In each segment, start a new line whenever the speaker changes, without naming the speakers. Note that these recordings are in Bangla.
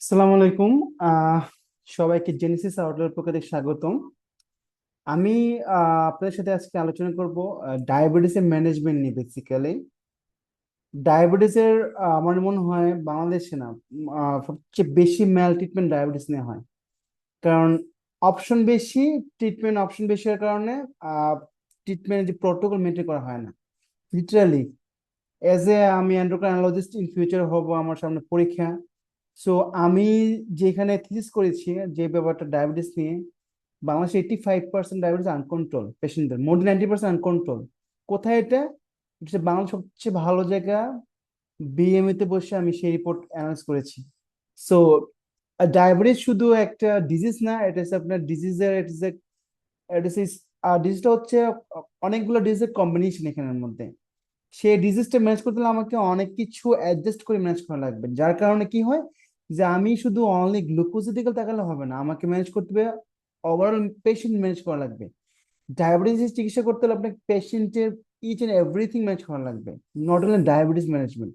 আসসালামু আলাইকুম। আহ সবাইকে জেনেসিস আউটলের পক্ষ থেকে স্বাগতম। আমি আপনাদের সাথে আজকে আলোচনা করব ডায়াবেটিসের ম্যানেজমেন্ট নিয়ে। বেসিক্যালি ডায়াবেটিসের আমার মনে হয় বাংলাদেশে না, সবচেয়ে বেশি ম্যাল ট্রিটমেন্ট ডায়াবেটিস নিয়ে হয়। কারণ অপশন বেশি, ট্রিটমেন্ট অপশন বেশি হওয়ার কারণে ট্রিটমেন্ট যে প্রোটোকল মেনটেন করা হয় না। লিটারালি এজ এ আমি অ্যান্ড্রোক্রাইনোলজিস্ট ইন ফিউচার হব, আমার সামনে পরীক্ষা। সো আমি যেখানে থিসিস করেছি যে ব্যাপারটা ডায়াবেটিস নিয়ে, বাংলাদেশে 85% ডায়াবেটিস আনকন্ট্রোল পেশেন্টদের, মোর দেন 90% আনকন্ট্রোল। কোথায় এটা? এটা বাংলাদেশ সবচেয়ে ভালো জায়গা। বিএমএ তে বসে আমি সেই রিপোর্ট অ্যানালাইজ করেছি। সো ডায়াবেটিস শুধু একটা ডিজিজ না, এটা হচ্ছে আপনার ডিজিজের, ডিজিজটা হচ্ছে অনেকগুলো ডিজিজের কম্বিনেশন এখানের মধ্যে। সেই ডিজিজটা ম্যানেজ করতে হলে আমাকে অনেক কিছু অ্যাডজাস্ট করে ম্যানেজ করা লাগবে, যার কারণে কি হয় যে আমি শুধু অনলি গ্লুকোজের দিকে তাকালে হবে না, আমাকে ম্যানেজ করতে হবে, ওভারঅল পেশেন্ট ম্যানেজ করা লাগবে। ডায়াবেটিস চিকিৎসা করতে হলে আপনাকে পেশেন্টের ইচ এন্ড এভরিথিং ম্যানেজ করা লাগবে, not only diabetes management.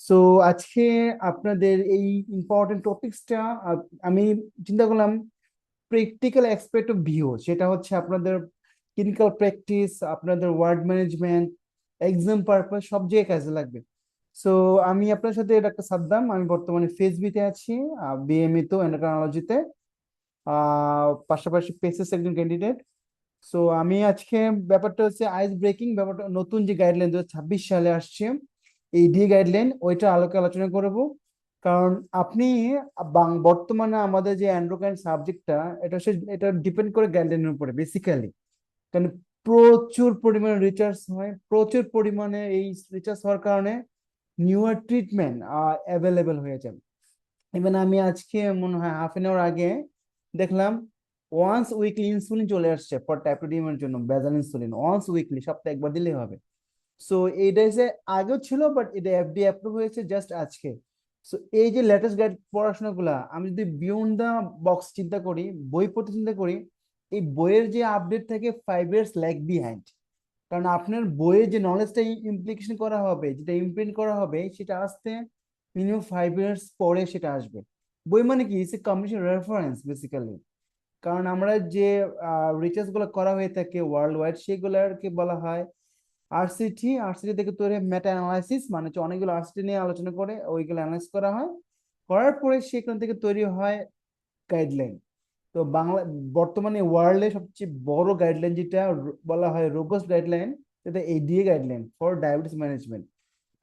So আজকে আপনাদের এই ইম্পর্টেন্ট টপিকসটা আমি চিন্তা করলাম প্র্যাকটিক্যাল অ্যাসপেক্ট অফ ভিউ, সেটা হচ্ছে আপনাদের ক্লিনিক্যাল প্র্যাকটিস, আপনাদের ওয়ার্ড ম্যানেজমেন্ট, এক্সাম পারপাস সব জায়গায় কাজে লাগবে। সো আমি আপনার সাথে ডাক্তার সাদ্দাম, আমি বর্তমানে ফেসবিতে আছি, বিএমই তো এন্ডোক্রাইনোলজিতে, পাশাপাশি পেসেস একজন ক্যান্ডিডেট। সো আমি আজকে ব্যাপারটা হচ্ছে আইস ব্রেকিং ব্যাপারটা, নতুন যে গাইডলাইন 2026 সালে আসছে, এই ডি গাইডলাইন, ওইটা আলোকে আলোচনা করব। কারণ আপনি বর্তমানে আমাদের যে অ্যান্ড্রোক্রাইন সাবজেক্টটা, এটা ডিপেন্ড করে গাইডলাইনের উপরে বেসিক্যালি। কারণ প্রচুর পরিমাণে রিসার্চ হয়, প্রচুর পরিমাণে এই রিসার্চ হওয়ার কারণে নিউয়ার ট্রিটমেন্ট অ্যাভেলেবেল হয়ে যায়। ইভেন আমি আজকে মনে হয় হাফ এন আওয়ার আগে দেখলাম ওয়ান্স উইকলি ইনসুলিন চলে আসছে ফর টাইপ টু এর জন্য, বেজাল ইনসুলিন ওয়ান্স উইকলি, সপ্তাহে একবার দিলেই হবে। সো এইটা যে আগেও ছিল, বাট এটা এফডিএ অ্যাপ্রুভ হয়েছে জাস্ট আজকে। সো এই যে লেটেস্ট গাইড পড়াশোনাগুলা, আমি যদি বিয়ন্ড দা বক্স চিন্তা করি, বই পড়তে চিন্তা করি, এই বইয়ের যে আপডেট থাকে 5 ইয়ার্স ল্যাগ বিহাইন্ড। কারণ আপনার বইয়ের যে নলেজটা ইমপ্লিকেশন করা হবে, যেটা ইমপ্রিন্ট করা হবে, সেটা আসতে মিনিমাম 5 ইয়ার্স পরে সেটা আসবে। বই মানে কি, it's a commission reference basically. কারণ আমরা যে রিসার্চ গুলো করা হয়ে থাকে ওয়ার্ল্ড ওয়াইড, সেগুলোকে বলা হয় আরসিটি। আরসিটি থেকে তৈরি মেটা অ্যানালাইসিস, মানে হচ্ছে অনেকগুলো আরসিটি নিয়ে আলোচনা করে ওইগুলো অ্যানালাইজ করা হয়, করার পরে সেখান থেকে তৈরি হয় গাইডলাইন। তো বাংলা বর্তমানে ওয়ার্ল্ডে সবচেয়ে বড় গাইডলাইন যেটা বলা হয় রোবস্ট গাইডলাইন, সেটা ADA guideline for diabetes management.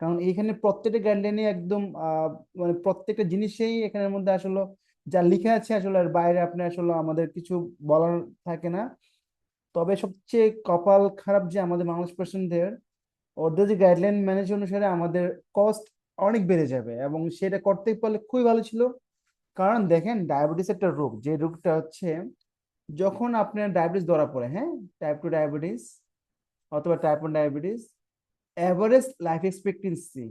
কারণ এইখানে প্রত্যেকটা গাইডলাইনে একদম মানে প্রত্যেকটা জিনিসেই এখানের মধ্যে আসলে যা লিখে আছে, আসলে আর বাইরে আপনি আসলে আমাদের কিছু বলার থাকে না। তবে সবচেয়ে কপাল খারাপ যে আমাদের বাংলাদেশ পেশেন্টদের, ওদের যে গাইডলাইন ম্যানেজ অনুসারে আমাদের কস্ট অনেক বেড়ে যাবে, এবং সেটা করতে পারলে খুবই ভালো ছিল। কারণ দেখেন, ডায়াবেটিস একটা রোগ, যে রোগটা হচ্ছে যখন আপনার ডায়াবেটিস ধরা পড়ে, হ্যাঁ, টাইপ 2 ডায়াবেটিস অথবা type 1 diabetes, average life expectancy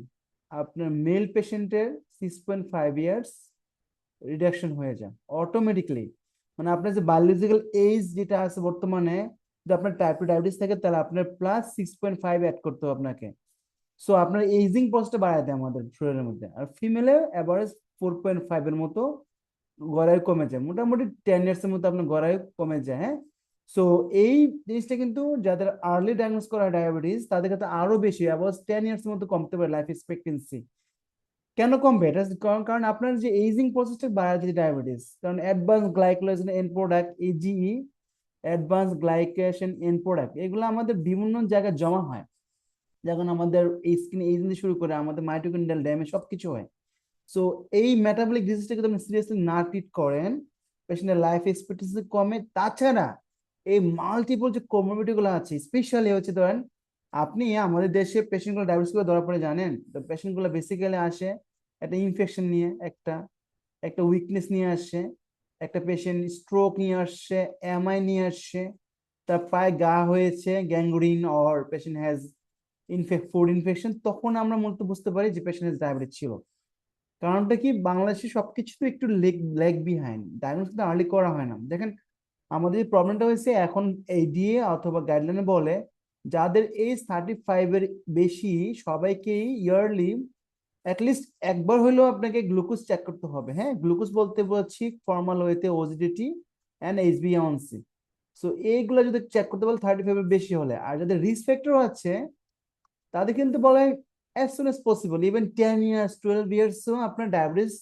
আপনার মেল পেশেন্টের 6.5 ইয়ার্স রিডাকশন হয়ে যায় অটোমেটিকলি। মানে আপনার যে বায়োলজিক্যাল এজ যেটা আছে বর্তমানে, যদি আপনার টাইপ 2 ডায়াবেটিস থাকে, তাহলে আপনার +6.5 অ্যাড করতে হবে আপনাকে। সো আপনার এইজিং প্রসেসটা বাড়ায় দেয় আমাদের শরীরের মধ্যে। আর ফিমেলে অ্যাভারেজ 4.5 এর মতো গড়ায় কমে যায়, মোটামুটি 10 ইয়ার্স এর মতো আপনার গড়ায় কমে যায়, হ্যাঁ। সো এই জিনিসটা কিন্তু যাদের আর্লি ডায়াগনোস করা ডায়াবেটিস, তাদের ক্ষেত্রে আরো বেশি, অ্যাভারেজ 10 ইয়ার্স এর মতো কমতে পারে লাইফ এক্সপেক্টেন্সি। কেন কমবে? এটা কারণ আপনার যে এইজিং প্রসেসটা বাড়ায় দিচ্ছে ডায়াবেটিস। কারণ advance glycolysis and product, age, advance glycation and product, এগুলো আমাদের বিভিন্ন জায়গায় জমা হয় যখন আমাদের এই স্কিন এইজিং থেকে শুরু করে আমাদের মাইটোকন্ড্রিয়াল ড্যামেজ সবকিছু হয়। সো এই মেটাবলিক ডিজিজটাকে যদি আপনি সিরিয়াসলি না ট্রিট করেন, পেশেন্টের লাইফ এক্সপেক্টেন্সি কমে। তাছাড়া এই মাল্টিপল যে কোমরবিডিটি গুলো আছে, স্পেশালি হচ্ছে ধরেন আপনি আমাদের দেশে পেশেন্ট গুলো ডায়াবেটিস গুলো ধরা পড়ে জানেন তো, পেশেন্ট গুলো বেসিক্যালি আসে একটা ইনফেকশন নিয়ে, একটা একটা উইকনেস নিয়ে আসছে, একটা পেশেন্ট স্ট্রোক নিয়ে আসছে, এমআই নিয়ে আসছে, তার পায়ে গা হয়েছে, gangrene, or patient has food infection, তখন আমরা মূলত বুঝতে পারি যে পেশেন্ট হ্যাজ ডায়াবেটিস ছিল। কারণটা কি, বাংলাদেশে সবকিছু তো একটু লেগ লেগ বিহাইন্ড, ডায়াগনোস তো আর্লি করা হয় না। দেখেন আমাদের প্রবলেমটা হয়েছে এখন এডিএ অথবা গাইডলাইনে বলে যাদের এজ 35 এর বেশি সবাইকেই ইয়ারলি অ্যাটলিস্ট একবার হলেও আপনাকে গ্লুকোজ চেক করতে হবে। হ্যাঁ, গ্লুকোজ বলতে বলছি ফর্মাল ওয়েতে ওজিডিটি অ্যান্ড এইচবিএ1সি। সো এইগুলো যদি চেক করতে বলে 35 এর বেশি হলে, আর যাদের রিস্ক ফ্যাক্টর আছে তাদের কিন্তু বলে as soon as possible, even 10 years 12 ইয়ার্সও আপনার ডায়াবেটিস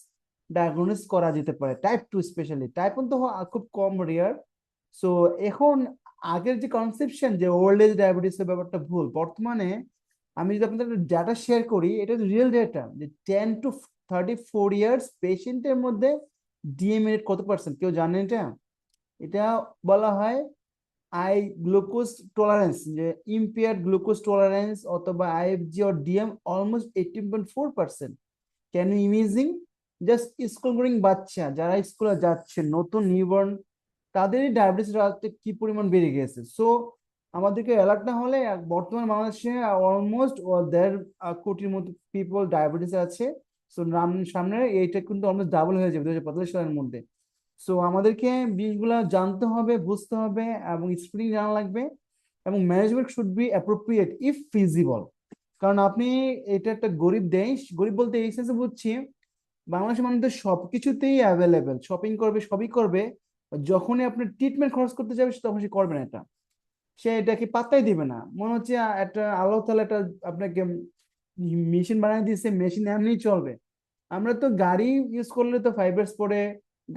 ডায়াগনোস করা যেতে পারে, টাইপ 2 স্পেশালি। টাইপ 1 তো খুব কম রেয়ার। সো এখন আগের যে কনসেপশন যে ওল্ড এজ ডায়াবেটিসের ব্যাপারটা ভুল। বর্তমানে আমি যদি আপনাদের ডাটা শেয়ার করি, এটা রিয়েল ডেটা, যে 10 to 34 ইয়ার্স পেশেন্টের মধ্যে ডিএমএ কত পার্সেন্ট, কেউ জানেন এটা? এটা বলা হয় আই গ্লুকোজ টলারেন্স, যে ইম্পেয়ার্ড গ্লুকোজ টলারেন্স অথবা IFG or DM almost 18.4%। Can you imagine? Just school going বাচ্চা যারা স্কুলে যাচ্ছে, নতুন নিউবর্ন, তাদেরই ডায়াবেটিস কি পরিমাণ বেড়ে গেছে। সো আমাদেরকে অ্যালার্ট না হলে বর্তমান বাংলাদেশে অলমোস্ট 1.5 কোটির মতো পিপল ডায়াবেটিস আছে। সো সামনে এইটা কিন্তু অলমোস্ট ডাবল হয়ে যাবে 2045 সালের মধ্যে। সো আমাদেরকে জিনিসগুলো জানতে হবে, বুঝতে হবে, এবং স্ক্রিনিং জানা লাগবে, এবং management should be appropriate if feasible. কারণ আপনি, এটা একটা গরিব দেশ, গরিব বলতে এই সেন্সে বুঝছি বাংলাদেশের মানুষদের সবকিছুতেই অ্যাভেলেবেল, শপিং করবে, সবই করবে, যখনই আপনি ট্রিটমেন্ট খরচ করতে যাবে তখন সে করবে না এটা, সে এটাকে পাত্তাই দিবে না। মনে হচ্ছে একটা আল্লাহ তাআলা একটা আপনাকে মেশিন বানিয়ে দিয়েছে, মেশিন এমনি চলবে। আমরা তো গাড়ি ইউজ করলে তো 5 ইয়ার্স পরে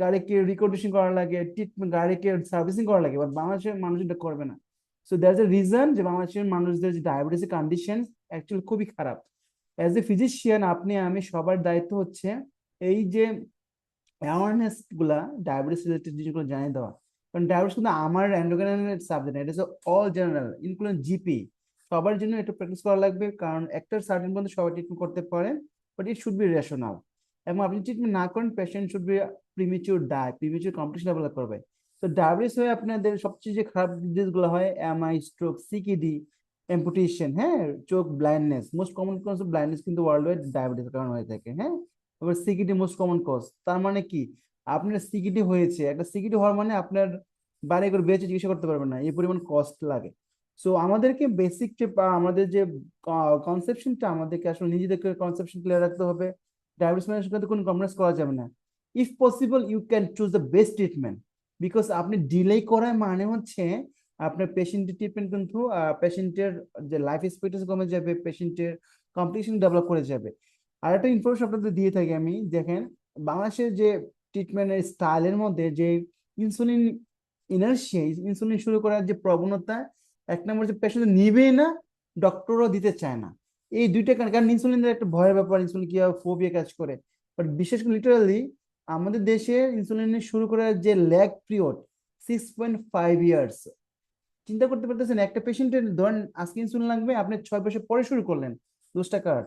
গাড়িকে রিকন্ডিশন করা লাগে, ট্রিটমেন্ট, গাড়িকে সার্ভিসিং করা লাগে, বাট বাংলাদেশের মানুষ এটা করবে না। সো দ্যাটস এ রিজন যে বাংলাদেশের মানুষদের যে ডায়াবেটিস কন্ডিশন অ্যাকচুয়ালি খুবই খারাপ। অ্যাজ এ ফিজিশিয়ান, আপনি আমি সবার দায়িত্ব হচ্ছে এই যে অ্যাওয়ারনেস গুলা, ডায়াবেটিস রিলেটেড জিনিসগুলো জানিয়ে দেওয়া। কারণ ডায়াবেটিস কিন্তু আমার এন্ডোক্রাইনের সাবজেক্ট, এটা হচ্ছে অল জেনারেল ইনক্লুডিং জিপি, সবার জন্য এটা প্র্যাকটিস করা লাগবে। কারণ একটা সার্টেন পর্যন্ত সবাই ট্রিটমেন্ট করতে পারেন, but it should be rational. এবং আপনি ট্রিটমেন্ট না করেন, patient should be premature die, premature complication develop করবে। তো ডায়াবেটিস হয়ে আপনাদের সবচেয়ে যে খারাপ ডিজিজগুলো হয়, এমআই, স্ট্রোক, সিকিডি, অ্যাম্পুটেশন, হ্যাঁ, চোখ blindness, most common cause of blindness কিন্তু ওয়ার্ল্ড ওয়াইড ডায়াবেটিস কারণে হয়ে থাকে। হ্যাঁ, এবার সিকিডি মোস্ট কমন কজ, তার মানে কি আপনার সিকিডি হয়েছে, একটা সিকিডি হওয়ার মানে আপনার বাড়ি করে বেঁচে চিকিৎসা করতে পারবেন না, এই পরিমাণ কস্ট লাগে। সো আমাদেরকে বেসিক যে আমাদের যে কনসেপশনটা, আমাদেরকে আসলে নিজেদেরকে কনসেপশন ক্লিয়ার রাখতে হবে। ডায়াবেটিস ম্যানেজমেন্টের সাথে কোনো কম্প্রোমাইজ করা যাবে না। If possible you can choose the best treatment, because আপনি ডিলে করার মানে হচ্ছে আপনার পেশেন্টের ট্রিটমেন্ট কিন্তু পেশেন্টের যে লাইফ এক্সপেক্টেন্সি কমে যাবে, পেশেন্টের কমপ্লিকেশন ডেভেলপ করে যাবে। আর একটা ইনফরমেশন আপনাদের দিয়ে থাকি আমি, দেখেন বাংলাদেশের যে ট্রিটমেন্টের স্টাইলের মধ্যে যে ইনসুলিন ইনার্শিয়া, ইনসুলিন শুরু করার যে প্রবণতা, এক নম্বর যে পেশেন্ট নিবেই না, ডক্টরও দিতে চায় না। এই দুইটা কারণ, কারণ ইনসুলিনের একটা ভয়ের ব্যাপার, ইনসুলিন কি ফোবিয়া কাজ করে। বাট বিশেষ করে লিটারালি আমাদের দেশে ইনসুলিন শুরু করার যে ল্যাগ পিরিয়ড 6.5 ইয়ার্স। চিন্তা করতে পারতেছেন, একটা পেশেন্টের ধরেন আজকে ইনসুলিন লাগবে, আপনি 6 বছর পরে শুরু করলেন, দোষটা কার?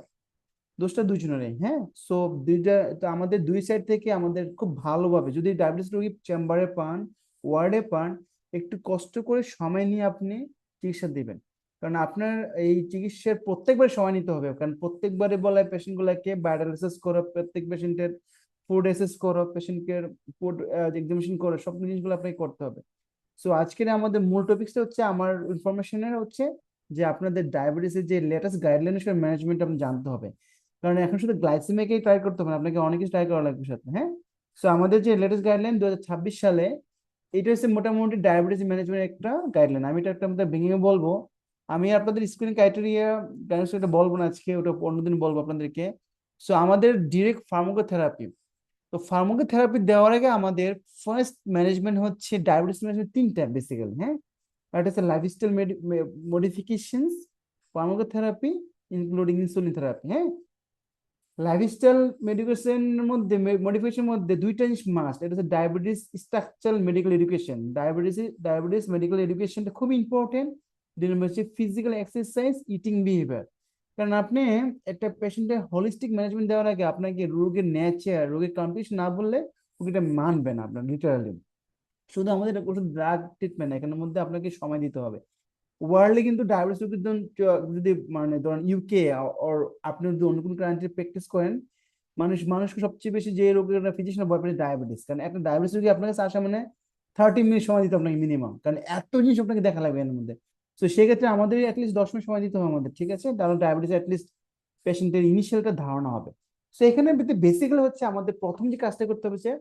দোষটা দুইজনেরই। হ্যাঁ, সো দুইটা তো আমাদের দুই সাইড থেকে আমাদের খুব ভালোভাবে, যদি ডায়াবেটিস রোগী চেম্বারে পান, ওয়ার্ডে পান, একটু কষ্ট করে সময় নিয়ে আপনি চিকিৎসা দিবেন। কারণ আপনার এই চিকিৎসার প্রত্যেকবার সময় নিতে হবে, কারণ প্রত্যেকবারে বলা হয় পেশেন্ট গুলাকে ভাইটাল করো, প্রত্যেক পেশেন্টের ফুড অ্যাসেস করো, পেশেন্টকে ফুড এক্সামিনেশন করো, সব জিনিসগুলো আপনাকে করতে হবে। সো আজকের আমাদের মূল টপিকসটা হচ্ছে, আমার ইনফরমেশনের হচ্ছে যে আপনাদের ডায়াবেটিসের যে লেটেস্ট গাইডলাইন ম্যানেজমেন্ট আপনি জানতে হবে। কারণ এখন শুধু গ্লাইসেমিয়াকেই ট্রাই করতে হবে না, আপনাকে অনেক কিছু ট্রাই করা লাগবে সাথে। হ্যাঁ, সো আমাদের যে লেটেস্ট গাইডলাইন 2026 সালে, এটা হচ্ছে মোটামুটি ডায়াবেটিস ম্যানেজমেন্ট একটা গাইডলাইন। আমি এটা একটা আমাদের ভেঙে বলবো। আমি আপনাদের স্ক্রিনিং ক্রাইটেরিয়া গাইডলাইনটা বলবো না আজকে, ওটা অন্যদিন বলবো আপনাদেরকে। সো আমাদের ডিরেক্ট ফার্মাকোথেরাপি, তো ফার্মাকোথেরাপি দেওয়ার আগে আমাদের ফার্স্ট ম্যানেজমেন্ট হচ্ছে ডায়াবেটিস ম্যানেজমেন্ট তিনটা বেসিক্যালি। হ্যাঁ, একটা হচ্ছে lifestyle modifications, pharmacotherapy, including insulin therapy. হ্যাঁ, লাইফস্টাইল মেডিকেশনের মধ্যে, মডিফিকেশনের মধ্যে দুইটা জিনিস মাস্ট, এটা হচ্ছে diabetes structural medical education. Diabetes medical এডুকেশনটা খুব ইম্পর্টেন্ট। দুই নম্বর হচ্ছে ফিজিক্যাল এক্সারসাইজ, ইটিং বিহেভিয়ার। কারণ আপনি একটা পেশেন্টের হোলিস্টিক ম্যানেজমেন্ট দেওয়ার আগে আপনাকে রোগের নেচার, রোগের কন্ডিশন না বললে রোগীটা মানবে না আপনার, লিটারালি। শুধু আমাদের ড্রাগ ট্রিটমেন্ট, এখানের মধ্যে আপনাকে সময় দিতে হবে। ওয়ার্ল্ডে কিন্তু ডায়াবেটিস রোগীর যদি মানে ধরেন ইউকে আর আপনি যদি অন্য কোনো কান্ট্রি প্র্যাকটিস করেন, মানুষকে সবচেয়ে বেশি যে রোগের ফিজিশিয়ান ভয় পায় ডায়াবেটিস। কারণ একটা ডায়াবেটিস রোগী আপনার কাছে আসা মানে 30 মিনিট সময় দিতে আপনাকে মিনিমাম, কারণ এত জিনিস আপনাকে দেখা লাগবে এর মধ্যে। তো সেক্ষেত্রে আমাদের অ্যাটলিস্ট 10 মিনিট সময় দিতে হবে আমাদের, ঠিক আছে? তাহলে ডায়াবেটিস অ্যাটলিস্ট পেশেন্টের ইনিশিয়ালটা ধারণা হবে। তো এখানে বেসিক্যালি হচ্ছে আমাদের প্রথম যে কাজটা করতে হবে যে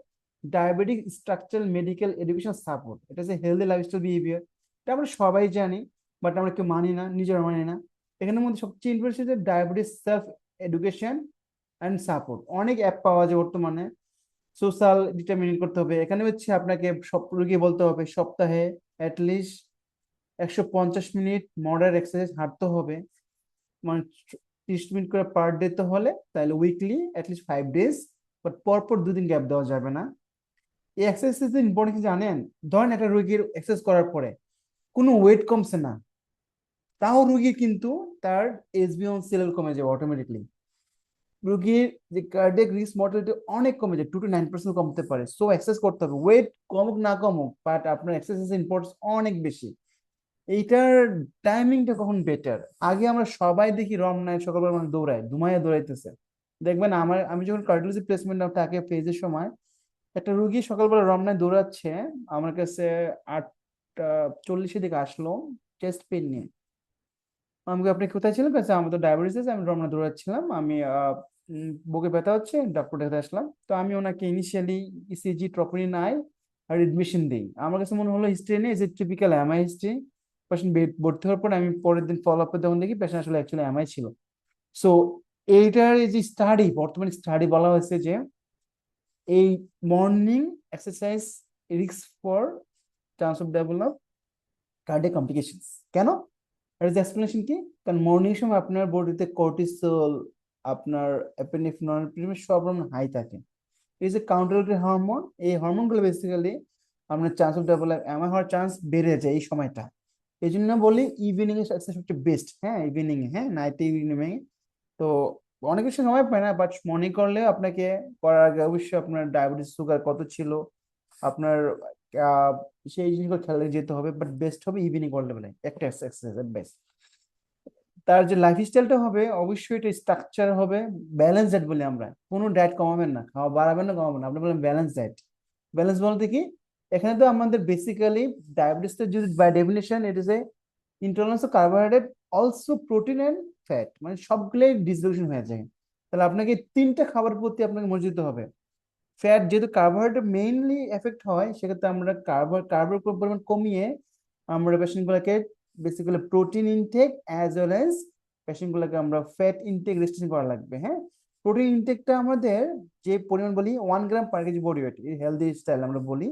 diabetic structural medical education support, এটা হচ্ছে হেলদি লাইফস্টাইল বিহেভিয়ার। এটা আমরা সবাই জানি, বাট আমরা কেউ মানি না, নিজেরা মানি না। এখানের মধ্যে সবচেয়ে ইম্পর্টেন্ট যে diabetes self education and support. অনেক অ্যাপ পাওয়া যায় বর্তমানে। সোশ্যাল ডিটারমিনেট করতে হবে, এখানে হচ্ছে আপনাকে সব রোগী বলতে হবে সপ্তাহে অ্যাটলিস্ট 150 মিনিট মডারেট এক্সারসাইজ হাঁটতে হবে, মানে 30 মিনিট করে পার ডে তো হলে, তাহলে উইকলি অ্যাটলিস্ট 5 ডেজ, বাট পরপর 2 দিন গ্যাপ দেওয়া যাবে না। এই এক্সারসাইজ ইম্পর্টেন্ট কি জানেন? ধরেন একটা রোগীর এক্সারসাইজ করার পরে কোনো ওয়েট কমছে না, তাও রোগীর কিন্তু তার HbA1c লেভেল কমে যাবে অটোমেটিকলি। রোগীর যে কার্ডিয়াক রিস্ক মর্টালিটি অনেক কমে যায়, 2 to 9% কমতে পারে। সো এক্সারসাইজ করতে হবে, ওয়েট কমুক না কমুক, বাট আপনার এক্সারসাইজ ইম্পর্টেন্স অনেক বেশি। এইটার টাইমিংটা কখন বেটার? আগে আমরা সবাই দেখি রমনায় সকালবেলা মানে দৌড়ায়, ধুমাইয়া দৌড়াইতেছে। দেখবেন আমি যখন কার্ডিওলজি প্লেসমেন্ট তাকে পেজের সময় একটা রুগী সকালবেলা রমনায় দৌড়াচ্ছে, আমার কাছে 8:40 দিকে আসলো চেস্ট পেন নিয়ে। আমাকে, আপনি কোথায় ছিলেন? কাছে আমার তো ডায়াবেটিস আছে, আমি রমনা দৌড়াচ্ছিলাম, আমি বুকে ব্যথা হচ্ছে, ডক্টর দেখাতে আসলাম। তো আমি ওনাকে ইনিশিয়ালি ইসিজি ট্রপনিন আই আর এডমিশন দিই। আমার কাছে মনে হলো হিস্ট্রি নেই, যে টিপিক্যাল এমআই হিস্ট্রি। পেশেন্ট ভর্তি হওয়ার পর আমি পরের দিন ফলো আপে তখন দেখি পেশেন্ট আসলে অ্যাকচুয়ালি এমআই ছিল। সো এইটার এই যে স্টাডি, বর্তমানে স্টাডি বলা হয়েছে যে এই morning exercise risk for chance of develop cardiac complications. কেন? এর যে এক্সপ্লেনেশন কি? কারণ মর্নিং সময় আপনার বডিতে কর্টিসল, আপনার এপিনেফ্রিন, সব রকম হাই থাকে। এই যে কাউন্টারটি হরমোন, এই হরমোনগুলো বেসিক্যালি আপনার চান্স অফ ডেভেলপ এমআই হওয়ার চান্স বেড়ে যায় এই সময়টা। এই জন্য বলি ইভিনিং এর এক্সারসাইজ সবচেয়ে বেস্ট। হ্যাঁ, ইভিনিং এ, হ্যাঁ, নাইটে, ইভিনিং এ। তো অনেক কিছু সময় পায় না, বাট মর্নিং করলে আপনাকে করার আগে অবশ্যই আপনার ডায়াবেটিস সুগার কত ছিল, আপনার আহ, সেই জিনিসগুলো খেয়াল রেখে যেতে হবে। বাট বেস্ট হবে ইভিনিং করলে, বলে একটা এক্সারসাইজ বেস্ট। তার যে লাইফস্টাইলটা হবে অবশ্যই এটা স্ট্রাকচার হবে, ব্যালেন্স ডায়েট বলি আমরা। কোনো ডায়েট কমাবেন না, খাওয়া বাড়াবেন না, কমাবেন না, আপনি বলেন ব্যালেন্স ডায়েট। ব্যালেন্স বলতে কি? এখানে তো আমাদের বেসিক্যালি ডায়াবেটিসটা যদি by definition it is a intolerance of carbohydrate, also protein and fat, মানে সবগুলোই ডিসরিলেশন হয়ে যায়। তাহলে আপনাকে তিনটা খাবার প্রতি আপনাকে মনোযোগ দিতে হবে। ফ্যাট, যেহেতু কার্বোহাইড্রেট মেইনলি এফেক্ট হয়, সেক্ষেত্রে আমরা কার্বোর পরিমাণ কমিয়ে আমরা পেশেন্টগুলোকে basically protein intake as well as পেশেন্টগুলোকে আমরা ফ্যাট ইনটেক রেস্ট্রিকশন করা লাগবে। হ্যাঁ, প্রোটিন ইনটেকটা আমাদের যে পরিমাণ বলি 1 গ্রাম পার কেজি বডি ওয়েট, এই হেলদি স্টাইল আমরা বলি।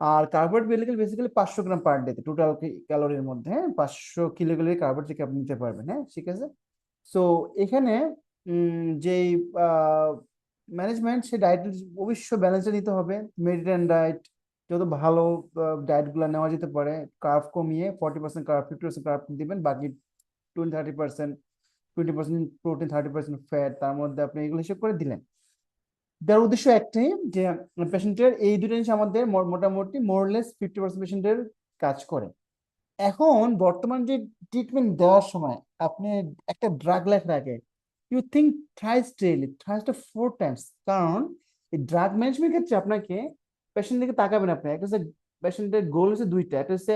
আর কার্বোহাইড্রেট বেসিক্যালি 500 গ্রাম পার ডে টোটাল ক্যালোরির মধ্যে। হ্যাঁ, 500 কিলোক্যালোরি কার্বোহাইড্রেট থেকে আপনি নিতে পারবেন। হ্যাঁ, ঠিক আছে। সো এখানে যেই ম্যানেজমেন্ট, সে ডায়েট অবশ্যই ব্যালেন্সে নিতে হবে। মেডিটেরিয়ান ডায়েট, যত ভালো ডায়েট গুলো নেওয়া যেতে পারে, কার্ব কমিয়ে 40% কার্ব, 50% কার্ব দিবেন, বাকি 20-30%, 20% প্রোটিন, 30% ফ্যাট, তার মধ্যে আপনি এগুলো হিসেব করে দিলেন। যার উদ্দেশ্য একটাই, যে পেশেন্টের এই দুটো জিনিস আমাদের মোটামুটি মোরলেস 50% পেশেন্টের কাজ করে। এখন বর্তমান যে ট্রিটমেন্ট দেওয়ার সময় আপনি একটা ড্রাগ লেখা রাখে, you think thrice daily, thrice to 4 times. কারণ এই ড্রাগ ম্যানেজমেন্ট ক্ষেত্রে আপনাকে পেশেন্ট দিকে তাকাবেন। আপনি একটা হচ্ছে পেশেন্টের গোল হচ্ছে দুইটা, একটা হচ্ছে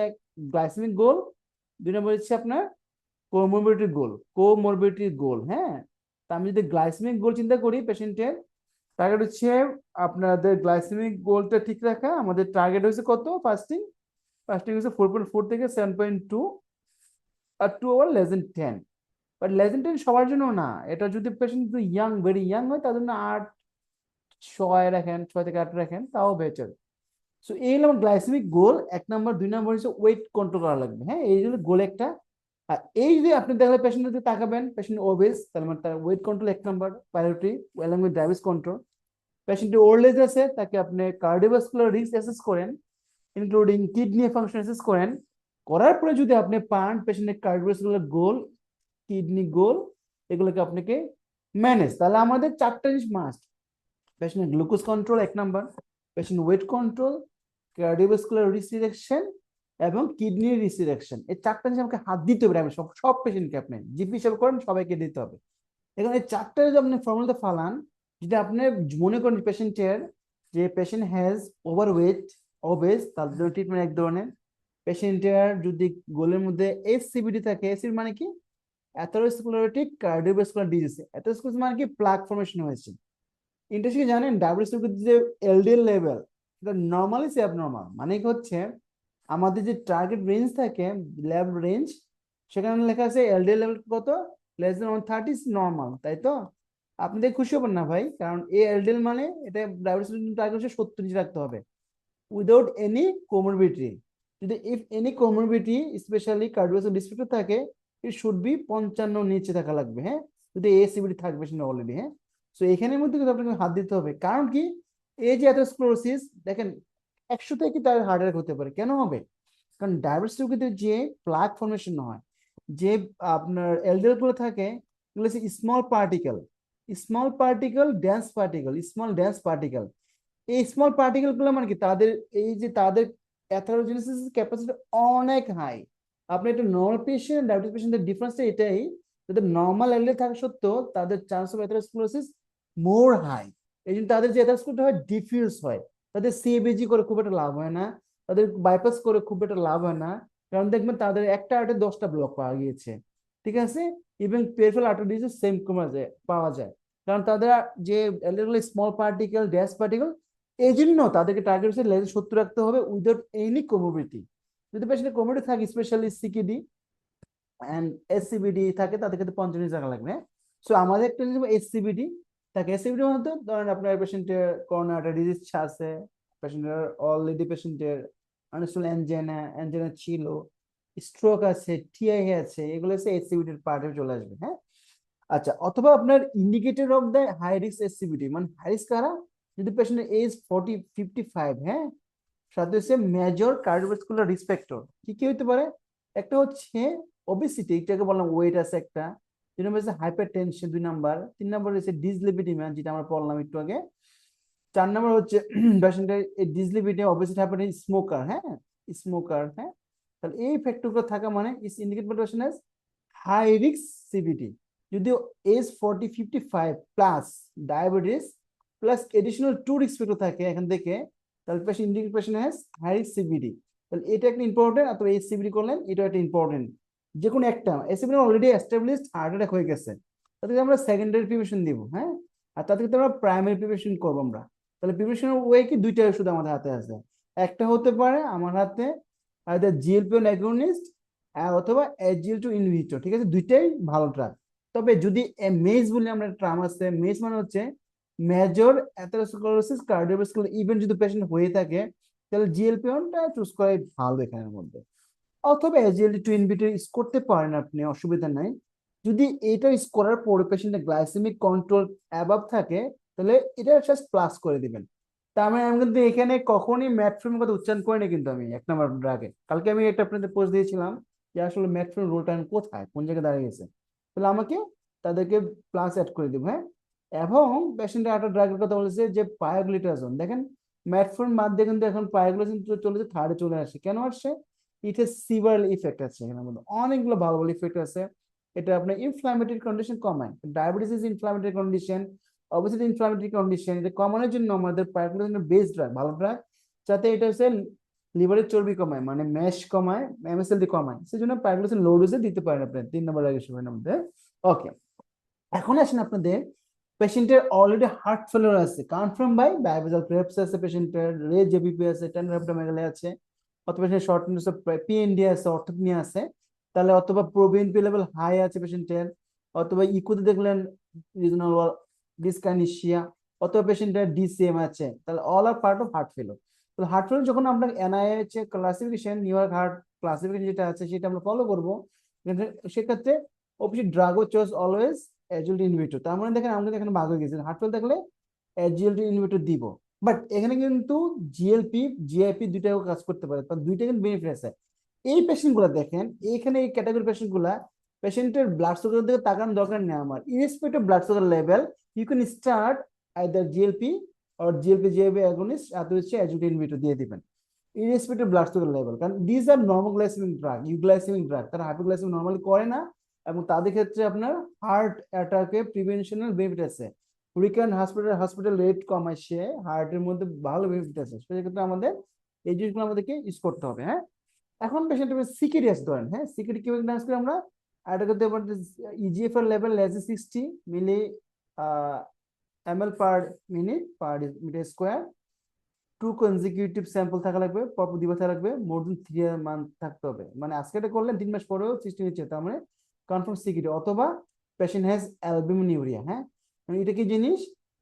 গ্লাইসেমিক গোল, দুই নম্বর হচ্ছে আপনার কোমরবিডিটির গোল। হ্যাঁ, তা আমি যদি গ্লাইসেমিক গোল চিন্তা করি, পেশেন্টের টার্গেট হচ্ছে আপনাদের গ্লাইসেমিক গোলটা ঠিক রাখা। আমাদের টার্গেট হচ্ছে কত? ফাস্টিং, ফাস্টিং হচ্ছে 4.4 থেকে 7.2, আর 2 আওয়ার <10। বাট <10 সবার জন্য না, এটা যদি পেশেন্ট ইয়াং, ভেরি ইয়াং হয়, তার জন্য 8, 6 রাখেন, 6 থেকে 8 রাখেন, তাও বেটার। সো এই হলো গ্লাইসেমিক গোল 1 নম্বর। 2 নম্বর হচ্ছে ওয়েট কন্ট্রোল করা লাগবে। হ্যাঁ, এই জন্য গোল একটা। আর এই যে আপনি দেখলে পেশেন্টের দিকে তাকাবেন, পেশেন্ট ওবেস, তার মানে তার wait control 1 number priority, along with diabetes control. পেশেন্টের ওল্ড এজ আছে, তাকে আপনি কার্ডিওভাস্কুলার রিস্ক অ্যাসেস করেন, ইনক্লুডিং কিডনি ফাংশন অ্যাসেস করেন। করার পরে যদি আপনি পান পেশেন্টের কার্ডিওভাস্কুলার গোল, কিডনি গোল, এগুলোকে আপনাকে ম্যানেজ, তাহলে আমাদের 4টা জিনিস মাস্ট: পেশেন্টের glucose control 1 number, patient weight control, cardiovascular risk reduction এবং কিডনির রিস্ক রিডাকশন। এই 4টা জিনিস আমাকে হাত দিতে হবে। আমি সব সব পেশেন্টকে, আপনি জিপি হিসাব করেন, সবাইকে দিতে হবে। এখন এই 4টা যদি আপনি ফর্মুলাতে ফালান, যদি আপনি মনে করেন পেশেন্টের, যে পেশেন্ট হ্যাজ ওভারওয়েট, ওবেস, তার জন্য ট্রিটমেন্ট এক ধরনের। পেশেন্টের যদি গোলের মধ্যে এসসিবিডি থাকে, এসির মানে কি? Atherosclerotic cardiovascular disease. অ্যাথেরোস্ক্লেরোসিস মানে কি প্লাক ফর্মেশন হয়েছে। ইন্টারেস্টিং জানেন ডায়াবেটিস যে এলডিএল লেভেল এটা নর্মালি সে অ্যাবনর্মাল, মানে কি হচ্ছে আমাদের যে টার্গেট রেঞ্জ থাকে, ল্যাব রেঞ্জ, সেখানে লেখা আছে এলডিএল লেভেল কত, লেস দেন 130 নর্মাল, তাই তো? আপনাদের খুশি হবেন না ভাই, কারণ এই এলডিএল মানে এটা ডায়াবেটিস টার্গেট হচ্ছে 70 নিচে রাখতে হবে উইদাউট এনি কোমরবিডিটি। যদি if any comorbidity specially cardiovascular ডিস ফ্যাক্টর থাকে, ইট শুড বি 55 নিচে থাকা লাগবে, হ্যাঁ, যদি এসিবিডি থাকবে সেটা অলরেডি, হ্যাঁ। সো এখানের মধ্যে কিন্তু আপনাকে হাত দিতে হবে, কারণ কি এই যে অ্যাথেরোস্ক্লেরোসিস দেখেন 100 থেকে তার হার্ট অ্যাটাক হতে পারে, কেন হবে? কারণ ডায়াবেটিস রোগীতে যে প্লাক ফর্মেশন হয়, যে আপনার এলডিএল গুলো থাকে, এগুলো হচ্ছে small particle dense particle, small dense particle. এই স্মল পার্টিকেল গুলো মানে কি তাদের এই যে তাদের অ্যাথেরোজেনেসিস ক্যাপাসিটি অনেক হাই। আপনি একটা নর্মাল পেশেন্ট ডায়াবেটিস পেশেন্টের ডিফারেন্সটা এটাই, তাদের নর্মাল এলডিএল থাকা সত্ত্বেও তাদের chance of atherosclerosis more high. এই জন্য তাদের যে অ্যাথেরোস্ক্লেরোসিস হয় ডিফিউজ হয়, তাদের সিএবিজি করে খুব একটা লাভ হয় না, তাদের বাইপাস করে খুব একটা লাভ হয় না, কারণ দেখবেন তাদের একটা আর্টে 10টা ব্লক পাওয়া গিয়েছে, ঠিক আছে। Even peripheral artery disease same কমা যায়, পাওয়া যায়, কারণ তাদের যে LDL small particle dash particle, এই জন্য তাদেরকে টার্গেট হিসেবে লেভেল 70 রাখতে হবে উইদাউট এনি কোমোবিডিটি। যদি পেশেন্টের কোমোবিডিটি থাকে স্পেশালি সিকিডি এন্ড এসসিবিডি থাকে, তাদের ক্ষেত্রে 55 টাকা লাগবে, হ্যাঁ। সো আমাদের একটা জিনিস এসসিবিডি থাকে, এসসিবিডি মানে ধরেন আপনার পেশেন্টের করোনা একটা ডিজিজ আছে, পেশেন্টের অলরেডি পেশেন্টের আনস্টল অ্যাঞ্জেনা ছিল, স্ট্রোক আছে, টিআই আছে, এগুলো হচ্ছে এসসিবিডির পার্টে চলে আসবে, হ্যাঁ। আচ্ছা, অথবা আপনার indicator of the high risk SCBD মানে হাই রিস্ক কারা, যদি পেশেন্টের এজ 55, হ্যাঁ, সাথে হচ্ছে মেজর কার্ডিওভাস্কুলার রিস্ক ফ্যাক্টর। কি কি হতে পারে? একটা হচ্ছে ওবেসিটি, এটাকে বললাম ওয়েট আছে একটা, 2 নম্বর হচ্ছে হাইপারটেনশন, 2 নম্বর, 3 নম্বর হচ্ছে ডিসলিপিডিমিয়া যেটা আমরা পড়লাম একটু আগে, 4 নম্বর হচ্ছে পেশেন্টের ডিসলিপিডিমিয়া ওবেসিটি হাইপারটেনশন, স্মোকার, হ্যাঁ, স্মোকার, হ্যাঁ। তাহলে এই ফ্যাক্টরগুলো থাকা মানে is indicate patient as high risk CVD. যদিও age 40-55 plus diabetes plus additional 2 risk factor থাকে এখান থেকে, তাহলে patient indicate patient has high risk CVD. তাহলে এটা একটা ইম্পর্টেন্ট, অথবা এই সিভিটি করলেন এটা একটা ইম্পর্টেন্ট, যে কোনো একটা এসিভিটি অলরেডি এস্টাবলিশড হার্ট অ্যাটাক হয়ে গেছে, তাদেরকে আমরা সেকেন্ডারি প্রিভেনশন দিব, হ্যাঁ। আর তাদেরকে আমরা প্রাইমারি প্রিভেনশন করবো আমরা। তাহলে প্রিভেনশনের ওয়ে কি, দুইটা ওষুধ আমাদের হাতে আছে। একটা হতে পারে আমার হাতে আইদার জিএলপি-1 অ্যাগনিস্ট অথবা SGLT2 ইনহিবিটর, ঠিক আছে, দুইটাই ভালো ড্রাগ। তবে যদি মেজ বলে আমরা ট্রাম আছে, মেজ মানে হচ্ছে মেজর অ্যাথেরোস্ক্লেরোসিস কার্ডিওভাস্কুলার ইভেন্ট যদি পেশেন্ট হয়ে থাকে, তাহলে জিএলপি-1টা চুজ করাই ভালো এখানের মধ্যে। অথবা SGLT2 ইনহিবিটর ইউজ করতে পারেন আপনি, অসুবিধা নাই। যদি এটা ইউজ করার পরে পেশেন্টের গ্লাইসেমিক কন্ট্রোল অ্যাবাভ থাকে, তাহলে এটা জাস্ট প্লাস করে দিবেন। তার মানে আমি কিন্তু এখানে কখনই ম্যাটফর্মের কথা উচ্চারণ করিনি, কিন্তু আমি 1 নম্বর ড্রাগে কালকে আমি একটা আপনাদের পোস্ট দিয়েছিলাম যে আসলে ম্যাটফর্ম রোলটা কোথায় কোন জায়গায় দাঁড়িয়ে গেছে, তাহলে আমাকে তাদেরকে প্লাস অ্যাড করে দিব, হ্যাঁ। এবং পেশেন্টের একটা ড্রাগের কথা বলেছে যে পায়োগ্লিটাজোন, দেখেন ম্যাটফর্ম বাদ দিয়ে কিন্তু এখন পায়োগ্লিটাজোন চলেছে থার্ডে চলে আসে, কেন আসছে? এটা সিভার ইফেক্ট আছে এখানের মধ্যে, অনেকগুলো ভালো ভালো ইফেক্ট আছে। এটা আপনার ইনফ্ল্যামেটরি কন্ডিশন কমায়, diabetes is inflammatory condition, obviously inflammatory condition, এটা কমানোর জন্য আমাদের পায়োগ্লিটাজোন বেস ড্রাগ, ভালো ড্রাগ, যাতে এটা হচ্ছে লিভারের চর্বি কমায়, মানে ম্যাশ কমায়, এমএসএলডি কমায়, সেজন্য পায়োগ্লিটাজোন লো ডোজে দিতে পারেন আপনি 3 নম্বর আগে সময়ের মধ্যে। ওকে, এখন আসেন আপনাদের পেশেন্টের অলরেডি হার্ট ফেলিওর আছে, কনফার্ম বাই বায়োভেজাল প্রেপস আছে, পেশেন্টের রে জেবিপি আছে, টেনরেপ্টামেগালি আছে, অথবা শর্ট পিএনডি আছে, অর্থোপনিয়া আছে, তাহলে অথবা প্রোবিএনপি লেভেল হাই আছে পেশেন্টের, অথবা ইকোতে দেখলেন রিজনাল ডিসকাইনেসিয়া, অথবা পেশেন্টের ডিসিএম আছে, তাহলে all are part of heart failure. তাহলে হার্ট ফেলিওর যখন আমরা NIH classification, New York heart classification যেটা আছে সেটা আমরা ফলো করবো, সেক্ষেত্রে অবশ্যই drug choice always SGLT inhibitor. তার মানে দেখেন আমরা এখানে ভাগ হয়ে গেছি, হার্ট ফেল দেখলে SGLT ইনহিবিটর দিব, বাট এখানে কিন্তু জিএলপি জিআইপি দুইটাও কাজ করতে পারে, তার দুইটা কিন্তু বেনিফিট আছে। এই পেশেন্ট গুলা দেখেন, এইখানে এই ক্যাটাগরি পেশেন্ট গুলা, পেশেন্টের ব্লাড সুগার দিকে তাকানোর দরকার নেই আমার, irrespective blood sugar level you can start either GLP or GLP GIP agonist, আর হচ্ছে SGLT ইনহিবিটর দিয়ে দিবেন ইরেসপেক্টিভ ব্লাড সুগার লেভেল, কারণ this are normal glycemic drug, euglycemic drug, তারা হাইপোগ্লাইসেমিক নর্মালি করে না, এবং তাদের ক্ষেত্রে আপনার হার্ট অ্যাটাকে প্রিভেনশনাল বেনিফিট আছে, রিকারেন্ট হসপিটাল রেট কমাইছে, হার্টের মধ্যে ভালো বেনিফিট আছে, সেক্ষেত্রে আমাদের এই জিনিসগুলো আমাদেরকে ইউজ করতে হবে, হ্যাঁ। এখন পেশেন্ট সিকিউরিটি আছে ধরেন, হ্যাঁ, সিকিউরিটি কিভাবে ডান্স করি আমরা, আর এটা করতে পারেন eGFR level less than 60 milli ml per minute per meter square, 2 consecutive sample থাকা লাগবে, পরপর 2 বার থাকা লাগবে, মোর দেন 3 মান্থ থাকতে হবে। মানে আজকে এটা করলেন 3 মাস পরেও 60 নিচ্ছে, তার মানে কনফার্ম সিকিউরিটি। অথবা পেশেন্ট হ্যাজ অ্যালবুমিনিউরিয়া। হ্যাঁ, মানে এটা কি জিনিস?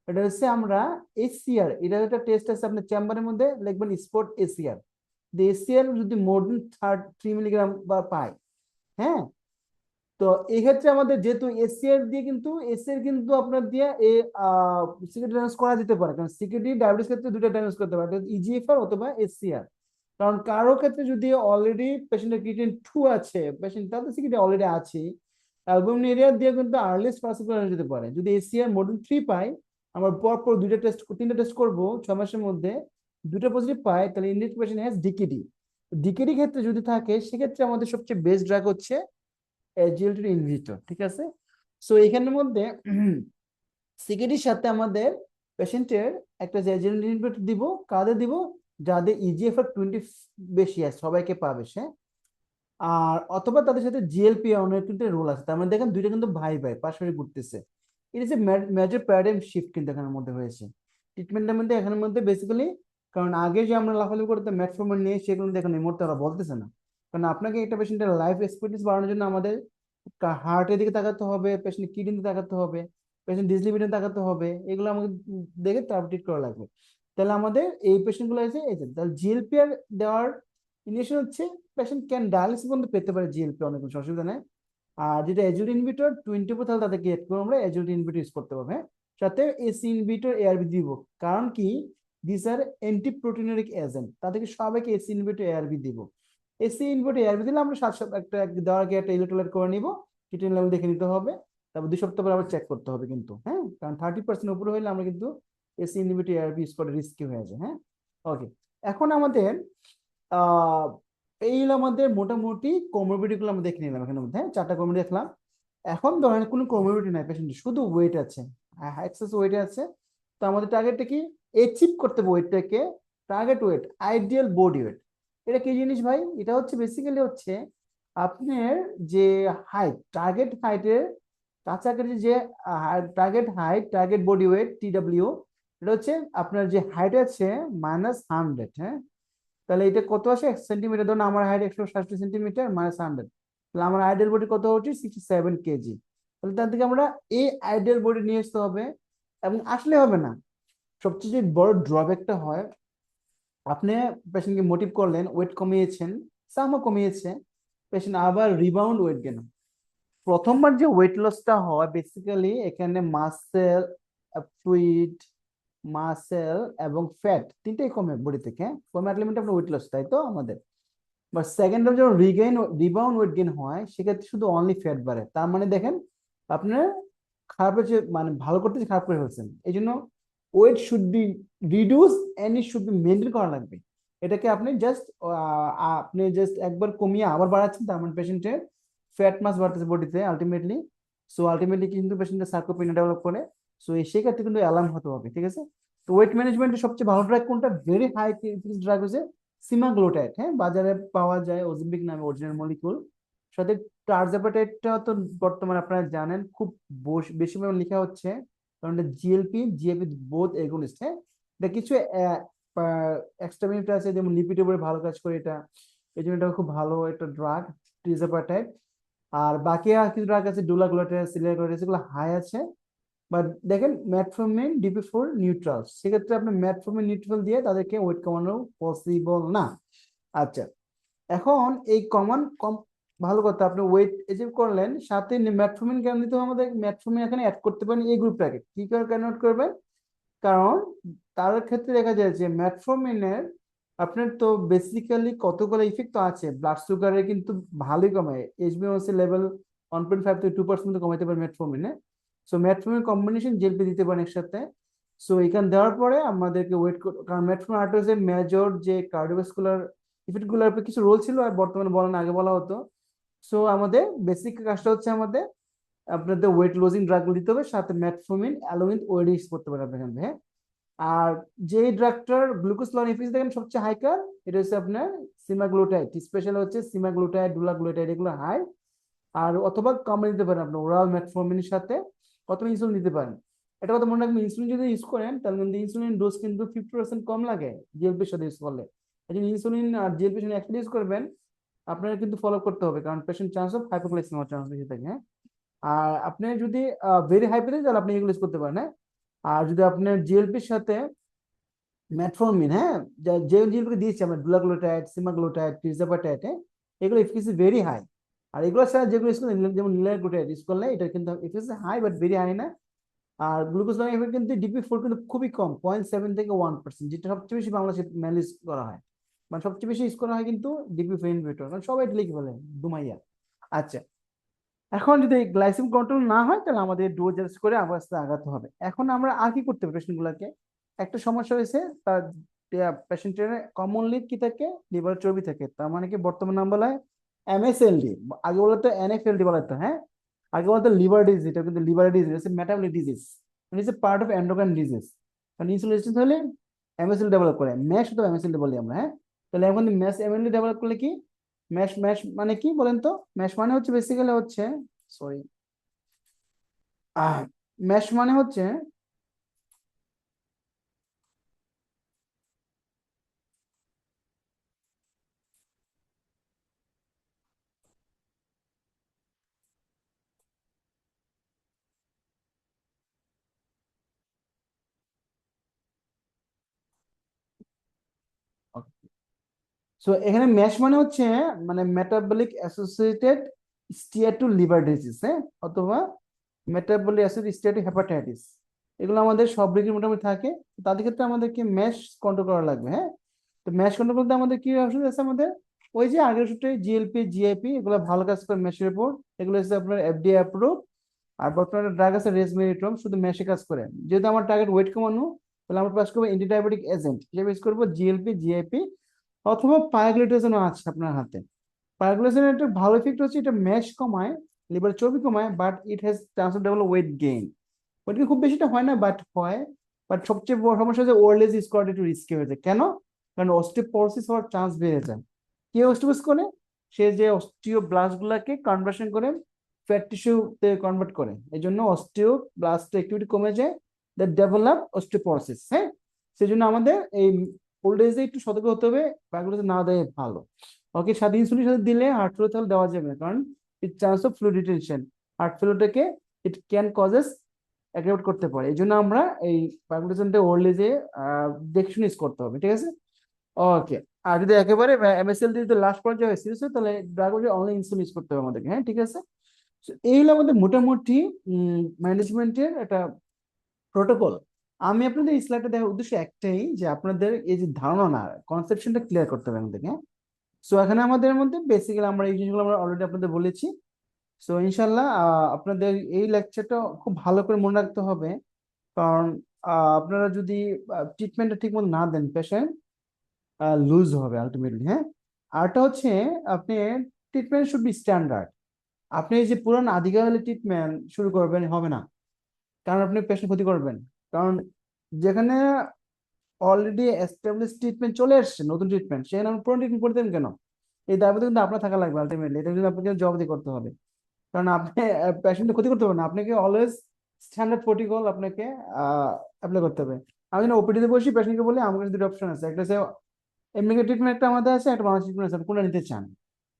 এটা হচ্ছে আমরা এসিআর, এটা একটা টেস্ট আছে আপনার চেম্বারের মধ্যে, লিখবেন স্পট এসিআর। এসিআর যদি মোর দেন 3 মিলিগ্রাম বা পায়, হ্যাঁ, তো এই ক্ষেত্রে আমাদের যেহেতু এসিআর দিয়ে কিন্তু এসিআর কিন্তু আপনার দিয়ে সিকিউরিটি ডায়াগনোস করা যেতে পারে, কারণ সিকিউরিটি ডায়াবেটিস ক্ষেত্রে দুটো ডায়াগনোস করতে পারে, ইজিএফআর অথবা এসসিআর। কারণ কারো ক্ষেত্রে যদি অলরেডি পেশেন্টের ক্রিয়েটিনিন 2 আছে, পেশেন্ট তাদের সিকিউরিটি অলরেডি আছে, অ্যালবুমিন দিয়ে কিন্তু আর্লিয়েস্ট ফার্স্ট করা যেতে পারে। যদি এসসিআর মোর দেন 3 পাই, আমরা পরপর 3টা টেস্ট করব 6 মাসের মধ্যে, 2টা পজিটিভ পাই, তাহলে indicate patient has DKD. DKD ক্ষেত্রে যদি থাকে, সেক্ষেত্রে আমাদের সবচেয়ে বেস্ট ড্রাগ হচ্ছে এজিএলটি ইনহিবিটর। ঠিক আছে, সো এখানের মধ্যে সিকিউরিটির সাথে আমাদের পেশেন্টের একটা এজিএলটি ইনহিবিটর দিব। কাদের দিব? যাদের ইজিএফআর 20 বেশি আছে, সবাইকে পাবে সে। আর অথবা তাদের সাথে জিএলপি অনেক কিন্তু রোল আছে, তার মানে দেখেন দুইটা কিন্তু ভাই ভাই পাশাপাশি ঘুরতেছে। ইট is a major paradigm shift কিন্তু এখানের মধ্যে হয়েছে ট্রিটমেন্টের মধ্যে, এখানের মধ্যে বেসিক্যালি। কারণ আগে যে আমরা লাফালাফি করতে মেটফর্মিন নিয়ে, সেগুলো দেখেন এই মুহূর্তে ওরা বলতেছে না। কারণ আপনাকে একটা পেশেন্টের লাইফ এক্সপেক্টেন্সি বাড়ানোর জন্য আমাদের হার্টের দিকে তাকাতে হবে, পেশেন্ট কিডনিতে তাকাতে হবে, পেশেন্ট ডিসলিপিডে তাকাতে হবে, এগুলো আমাকে দেখে তারপর ট্রিট করা লাগবে। তাহলে আমাদের এই পেশেন্ট গুলো আছে, এই যে তাহলে জিএলপিআর দেওয়ার ইনিশিয়াল হচ্ছে পেশেন্ট ক্যান ডায়ালিসিস পর্যন্ত পেতে পারে জিএলপি, অনেক কিছু অসুবিধা নেই। আর যেটা এজুল ইনহিবিটর 20 উপর, তাহলে তাদেরকে এড করে আমরা এজুল ইনহিবিটর ইউজ করতে পারবো। হ্যাঁ, সাথে এসি ইনহিবিটর এআরবি দিব। কারণ কি, দিস আর অ্যান্টি প্রোটিনারিক এজেন্ট, তাদেরকে সবাইকে এসি ইনহিবিটর এআরবি দিব। এসি ইনহিবিটর এআরবি দিলে আমরা 7 একটা দেওয়ার আগে একটা ইলেকট্রোলাইট করে নিব, কিটোন লেভেল দেখে নিতে হবে, তারপর 2 সপ্তাহ পর আবার চেক করতে হবে কিন্তু। হ্যাঁ, কারণ 30% উপরে হলে আমরা কিন্তু এসি ইনহিবিটর এআরবি ইউজ করে রিস্কি হয়ে যায়। হ্যাঁ, ওকে। এখন আমাদের আহ এই হলো আমাদের মোটামুটি কোমরবিডিটি গুলো আমরা দেখে নিলাম এখানের মধ্যে। 4টা কোমরবিডিটি দেখলাম। এখন ধরেন কোনো কোমরবিডিটি নাই, পেশেন্ট শুধু ওয়েট আছে, এক্সেস ওয়েট আছে, তো আমাদের টার্গেটটা কি? অ্যাচিভ করতে হবে ওয়েটটাকে। Target weight, ideal body weight. এটা কি জিনিস ভাই? এটা হচ্ছে বেসিক্যালি হচ্ছে আপনার যে হাইট, টার্গেট হাইটের কাছাকাছি যে target height, target body weight TW, এটা হচ্ছে আপনার যে হাইট আছে -100। হ্যাঁ, তাহলে এটা কত আসে সেন্টিমিটার? ধরুন আমার হাইট 160 সেন্টিমিটার, -100, তাহলে আমার আইডিয়াল বডি কত হচ্ছে? 67 কেজি। তাহলে তার থেকে আমরা এই আইডিয়াল বডি নিয়ে আসতে হবে। এবং আসলে হবে না, সবচেয়ে যে বড় ড্রব্যাকটা হয়, আপনি পেশেন্টকে মোটিভ করলেন, ওয়েট কমিয়েছেন, সামও কমিয়েছে, পেশেন্ট আবার রিবাউন্ড ওয়েট গেন। প্রথমবার যে ওয়েট লসটা হয় বেসিক্যালি এখানে মাসেল, ফ্লুইড, মাসেল এবং ফ্যাট তিনটেই কমে বডি থেকে, কমে আলটিমেটলি আপনার ওয়েট লস, তাই তো আমাদের। বাট সেকেন্ড টাইম যখন রিবাউন্ড ওয়েট গেইন হয়, সেক্ষেত্রে শুধু অনলি ফ্যাট বাড়ে। তার মানে দেখেন আপনার খারাপ হচ্ছে, মানে ভালো করতে খারাপ করে ফেলছেন। এই জন্য weight should be reduce and it should be maintain করা লাগবে। এটাকে আপনি জাস্ট একবার কমিয়ে আবার বাড়াচ্ছেন, তার মানে পেশেন্টের ফ্যাট মাস বাড়তেছে বডিতে আলটিমেটলি। সো আলটিমেটলি কিন্তু পেশেন্টের সার্কোপিনিয়া ডেভেলপ করে। সো সেক্ষেত্রে কিন্তু অ্যালার্ম হতে হবে। ঠিক আছে, তো ওয়েট ম্যানেজমেন্টের সবচেয়ে ভালো ড্রাগ কোনটা? ভেরি হাই ড্রাগ হচ্ছে সিমাগ্লোটাইড। হ্যাঁ, বাজারে পাওয়া যায় ওজেম্পিক নামে অরিজিনাল মলিকুল। সাথে টার্জাপাটাইডটা তো বর্তমানে আপনারা জানেন খুব বেশি পরিমাণে লেখা হচ্ছে, কারণ এটা জিএলপি জিএপি বোথ এগোনিস্ট। হ্যাঁ, এটা কিছু এক্সট্রা বেনিফিট আছে, যেমন লিপিডের উপরে ভালো কাজ করে এটা, এই জন্য এটা খুব ভালো একটা ড্রাগ টার্জাপাটাইড। আর বাকি আর কিছু ড্রাগ আছে, ডুলাগ্লোটাইড, সিলিয়াগ্লোটাইড, এগুলো হাই আছে। বাট দেখেন মেটফর্মিন ডিপি4 নিউট্রাল, সেক্ষেত্রে আপনি মেটফর্মিন নিউট্রাল দিয়ে তাদেরকে ওয়েট কমানো পসিবল না। আচ্ছা, এখন এই কম ভালো কথা, আপনি ওয়েট অ্যাচিভ করলেন, সাথে মেটফর্মিন কেন দিতে হবে? আমাদের মেটফর্মিন এখানে অ্যাড করতে পারেন এই গ্রুপটাকে। কি করে কেন অ্যাড করবেন? কারণ তার ক্ষেত্রে দেখা যায় যে মেটফর্মিনের আপনার তো বেসিক্যালি কতগুলো ইফেক্ট তো আছে, ব্লাড সুগারে কিন্তু ভালোই কমায়, এইচবিএওয়াসি লেভেল 1.5 থেকে 2% কমাইতে পারে মেটফর্মিনে। সো মেটফর্মিন কম্বিনেশন জেলপি দিতে পারেন একসাথে। সো এখানে দেওয়ার পরে আমাদেরকে ওয়েট, কারণ মেটফর্মিন আর্টারিতে মেজর যে কার্ডিওভাস্কুলার ইফেক্ট গুলোর কিছু রোল ছিল, আর বর্তমানে বলেন আগে বলা হতো। সো আমাদের বেসিক কাজটা হচ্ছে আমাদের আপনাদের ওয়েট লুজিং ড্রাগ দিতে হবে, সাথে metformin along with weight use করতে পারেন আপনার এখানে। হ্যাঁ, আর যে ড্রাগটার গ্লুকোজ লন এফিস দেখেন সবচেয়ে হাইকার, এটা হচ্ছে আপনার সিমাগ্লুটাইড, স্পেশাল হচ্ছে সিমাগ্লুটাইড, ডুলাগ্লুটাইড, এগুলো হাই। আর অথবা কম নিতে পারেন আপনি ওরাল মেটফর্মিনের সাথে, অথবা ইনসুলিন নিতে পারেন। এটা কথা মনে রাখবেন, ইনসুলিন যদি ইউজ করেন তাহলে কিন্তু ইনসুলিন ডোজ কিন্তু 50% কম লাগে জিএলপির সাথে ইউজ করলে। এই জন্য ইনসুলিন আর জিএলপির সাথে একসাথে ইউজ করবেন, আপনারা কিন্তু ফলো করতে হবে, কারণ পেশেন্ট চান্স অফ হাইপোগ্লাইসেমিয়া হওয়ার চান্স বেশি থাকে, হ্যাঁ। আর আপনি যদি ভেরি হাইপোথিস তাহলে আপনি এগুলো ইউজ করতে পারেন, হ্যাঁ। আর যদি আপনার জিএলপির সাথে মেটফর্মিন, হ্যাঁ, যে জিনিসগুলো দিয়েছি আমরা, ডুলাগ্লুটাইড, সিমাগ্লুটাইড, টিরজাপাটাইড, হ্যাঁ, এগুলো এফিসিয়েন্সি ভেরি হাই। আর এগুলো ছাড়া যেগুলো ইউজ করলে, যেমন লিলাগ্লুটাইড ইউজ করলে এটা কিন্তু efficiency high but very high না। আর গ্লুকোজ লং এফেক্ট কিন্তু DP4 কিন্তু খুবই কম, 0.7 থেকে 1%, যেটা সবচেয়ে বেশি বাংলাদেশে ম্যানেজ করা হয়। মানে সবচেয়ে বেশি ইউজ করা হয় কিন্তু DP4 ইনহিবিটর, কারণ সবাই এটা লিখে বলে দুমাইয়া। আচ্ছা, এখন যদি গ্লাইসেম কন্ট্রোল না হয় তাহলে আমাদের ডোজ অ্যাডজাস্ট করে আবার আস্তে আগাতে হবে। এখন আমরা আর কি করতে হবে পেশেন্ট গুলাকে, একটা সমস্যা হয়েছে তার পেশেন্টের কমনলি কি থাকে, লিভার চর্বি থাকে, তার মানে কি বর্তমান নাম বলা হয় MSLD, আগে বলতো NFLD বলা হতো, হ্যাঁ। আগে বলতো লিভার ডিজিজ, এটা কিন্তু লিভার ডিজিজ হচ্ছে মেটাবলিক ডিজিজ, মানে it's part of endocrine disease. কারণ ইনসুলিন রেজিস্ট্যান্স হলে MSLD ডেভেলপ করে, ম্যাশ তো MSLD বলি আমরা, হ্যাঁ। তাহলে এখন ম্যাশ MSLD ডেভেলপ করলে কি, ম্যাশ ম্যাশ মানে কি বলেন তো? ম্যাশ মানে হচ্ছে বেসিক্যালি হচ্ছে, সরি, ম্যাশ মানে হচ্ছে, সো এখানে ম্যাশ মানে হচ্ছে মানে মেটাবলিক অ্যাসোসিয়েটেড স্টিয়াটো লিভার ডিজিজ, হ্যাঁ, অথবা মেটাবলিক অ্যাসোসিয়েটেড স্টিয়াটো হেপাটাইটিস। এগুলো আমাদের সব রোগীর মোটামুটি থাকে। তাদের ক্ষেত্রে আমাদেরকে ম্যাশ কন্ট্রোল করা লাগবে, হ্যাঁ। তো ম্যাশ কন্ট্রোল করতে আমাদের কি ওষুধ আছে আমাদের, ওই যে আগের ওষুধটাই জিএলপি জিআইপি, এগুলো ভালো কাজ করে ম্যাশের উপর। এগুলো হচ্ছে আপনার FDA অ্যাপ্রুভ। আর বর্তমানে ড্রাগ আছে রেসমেরিট্রম, শুধু ম্যাশে কাজ করে। যেহেতু আমার টার্গেট ওয়েট কমানো, তাহলে আমরা প্লাস করবো অ্যান্টিডায়াবেটিক এজেন্ট হিসেবে ইউজ করবো জিএলপি জিআইপি, অথবা পায়োগ্লিটাজনও আছে আপনার হাতে। পায়োগ্লিটাজনের একটা ভালো ইফেক্ট হচ্ছে এটা ম্যাশ কমায়, লিভার চর্বি কমায়, but it has chance of develop weight gain. Weight gain খুব বেশিটা হয় না, বাট হয়। বাট সবচেয়ে বড় সমস্যা হচ্ছে ওল্ড এজ ইজ করাটা একটু রিস্কি হয়ে যায়। কেন? কারণ অস্টিওপোরোসিস হওয়ার চান্স বেড়ে যায়। কে অস্টিওপোরোসিস করে? সে যে অস্টিওব্লাস্ট গুলাকে কনভার্সন করে ফ্যাট টিস্যুতে কনভার্ট করে, এই জন্য অস্টিওব্লাস্ট অ্যাক্টিভিটি কমে যায়, দ্যাট ডেভেলপ অস্টিওপোরোসিস, হ্যাঁ। সেই জন্য আমাদের এই ওল্ড এজে একটু সতর্ক হতে হবে, পাগুলোতে না দেয় ভালো। ওকে, সাথে ইনসুলিন সাথে দিলে হার্ট ফেল তাহলে দেওয়া যাবে না, কারণ it chance of fluid retention, heart ফেলটাকে ইট ক্যান কজেস অ্যাগ্রাভেট করতে পারে। এই জন্য আমরা এই পাগুলোতে ওল্ড এজে দেখে শুনে use করতে হবে, ঠিক আছে। ওকে। আর যদি একেবারে MSL যদি লাস্ট পর্যায়ে হয় সিরিয়াস হয়, তাহলে ড্রাগ অনলি ইনসুলিন ইউজ করতে হবে আমাদেরকে, হ্যাঁ, ঠিক আছে। So, এই হলো আমাদের মোটামুটি ম্যানেজমেন্টের একটা প্রোটোকল। আমি আপনাদের এই স্লাইডটা দেখার উদ্দেশ্য একটাই, যে আপনাদের এই যে ধারণা না, কনসেপশনটা ক্লিয়ার করতে হবে আমাদেরকে, হ্যাঁ। সো এখানে আমাদের মধ্যে বেসিক্যালি আমরা এই জিনিসগুলো আমরা অলরেডি আপনাদের বলেছি। সো ইনশাল্লাহ আপনাদের এই লেকচারটা খুব ভালো করে মনে রাখতে হবে, কারণ আপনারা যদি ট্রিটমেন্টটা ঠিক মতো না দেন, পেশেন্ট লুজ হবে আলটিমেটলি, হ্যাঁ। আরটা হচ্ছে আপনি ট্রিটমেন্ট শুড বি স্ট্যান্ডার্ড। আপনি এই যে পুরান আদিকালে ট্রিটমেন্ট শুরু করবেন হবে না, কারণ আপনি পেশেন্ট ক্ষতি করবেন। কারণ যেখানে অলরেডি এস্টাবলিশ ট্রিটমেন্ট চলে আসছে, নতুন ট্রিটমেন্ট, সেখানে আপনি পুরনো ট্রিটমেন্ট করতেন কেন? এই দাবিতে কিন্তু আপনার থাকা লাগবে আলটিমেটলি, এটা কিন্তু আপনাকে জবাবদিহি করতে হবে। কারণ আপনি পেশেন্টের ক্ষতি করতে হবে না, আপনাকে অলওয়েজ স্ট্যান্ডার্ড প্রোটোকল আপনাকে অ্যাপ্লাই করতে হবে। আমি যখন ওপিডি তে বসি, পেশেন্টকে বলি আমার কাছে দুটো অপশন আছে, একটা হচ্ছে এমনি ট্রিটমেন্ট, একটা আমাদের আছে, একটা বাংলাদেশ ট্রিটমেন্ট আছে, আপনি কোনটা নিতে চান?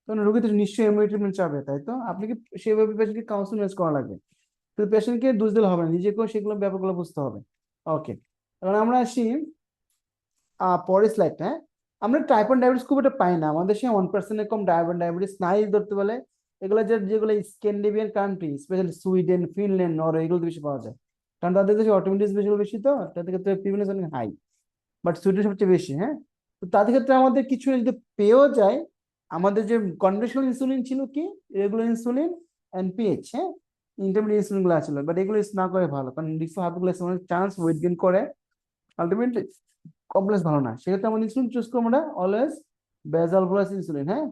তখন রোগী তো নিশ্চয়ই এমনি ট্রিটমেন্ট চাবে, তাই তো আপনাকে সেভাবে পেশেন্টকে কাউন্সিল করা লাগবে। তো পেশেন্টকে দোষ দিলে হবে না, নিজেকেও সেগুলো ব্যাপারগুলো বুঝতে হবে। ওকে, এবার আমরা আসি পরের স্লাইডটা, হ্যাঁ। আমরা টাইপ 1 ডায়াবেটিস খুব একটা পাই না আমাদের দেশে, 1% কম ডায়াবেটিস নাই ধরতে বলে। এগুলো যেগুলো Scandinavian country, specially Sweden, Finland, Norway, এগুলো বেশি পাওয়া যায়, কারণ তাদের দেশে অটোমেটিস বেশি তো, তাদের ক্ষেত্রে প্রিভিলেন্স অনেক হাই। বাট সুইডেন সবচেয়ে বেশি, হ্যাঁ। তো তাদের ক্ষেত্রে আমাদের কিছু যদি পেয়েও যায়, আমাদের যে কনভেনশনাল ইনসুলিন ছিল কি, রেগুলার ইনসুলিন, NPH, হ্যাঁ, ইন্টারমিডিয়েট ইনসুলিন গুলো ছিল, বাট এগুলো ইউজ না করে ভালো, কারণ risk hypoglycaemia chance weight gain করে, আলটিমেটলি কমপ্লেক্স ভালো না। সেক্ষেত্রে আমাদের ইনসুলিন চুজ করবো আমরা অলওয়েজ বেজাল প্লাস ইনসুলিন, হ্যাঁ।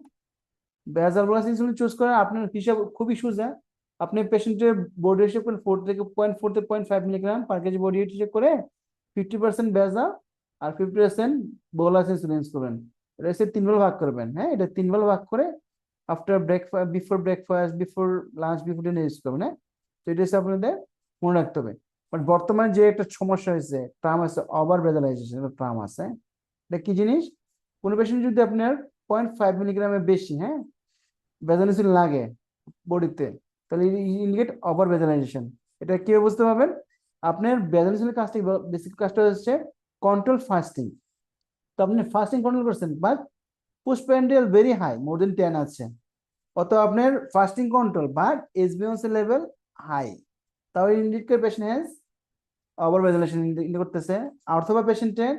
বেজাল প্লাস ইনসুলিন চুজ করে আপনার হিসাব খুবই সোজা। আপনি পেশেন্টের বডি হিসেব করেন 4 থেকে 0.5 milligram per KG body weight হিসেব করে 50% বেজাল আর 50% বোলাস ইনসুলিন করবেন। এটা হচ্ছে 3 ভাগে ভাগ করবেন, হ্যাঁ, এটা 3 ভাগে ভাগ করে after breakfast, before lunch, before dinner use করবেন, হ্যাঁ। তো এটা হচ্ছে আপনাদের মনে রাখতে হবে। বাট বর্তমানে যে একটা সমস্যা হয়েছে, টার্ম আছে ওভার ভেজালাইজেশন, টার্ম আছে। এটা কি জিনিস? কোনো পেশেন্ট যদি আপনার 0.5 মিলিগ্রামের বেশি, হ্যাঁ, ভেজালিন লাগে বডিতে, তাহলে ইন্ডিকেট ওভার ভেজালাইজেশন। এটা কিভাবে বুঝতে পারবেন? আপনার ভেজালিনের কাজটা, বেসিক কাজটা হচ্ছে কন্ট্রোল ফাস্টিং। তো আপনি ফাস্টিং কন্ট্রোল করছেন, but postprandial very high, more than 10 আছে, অত আপনার fasting control but SBMC level high, তাহলে indicate patient has over basalization indicate করতেছে। অথবা পেশেন্টের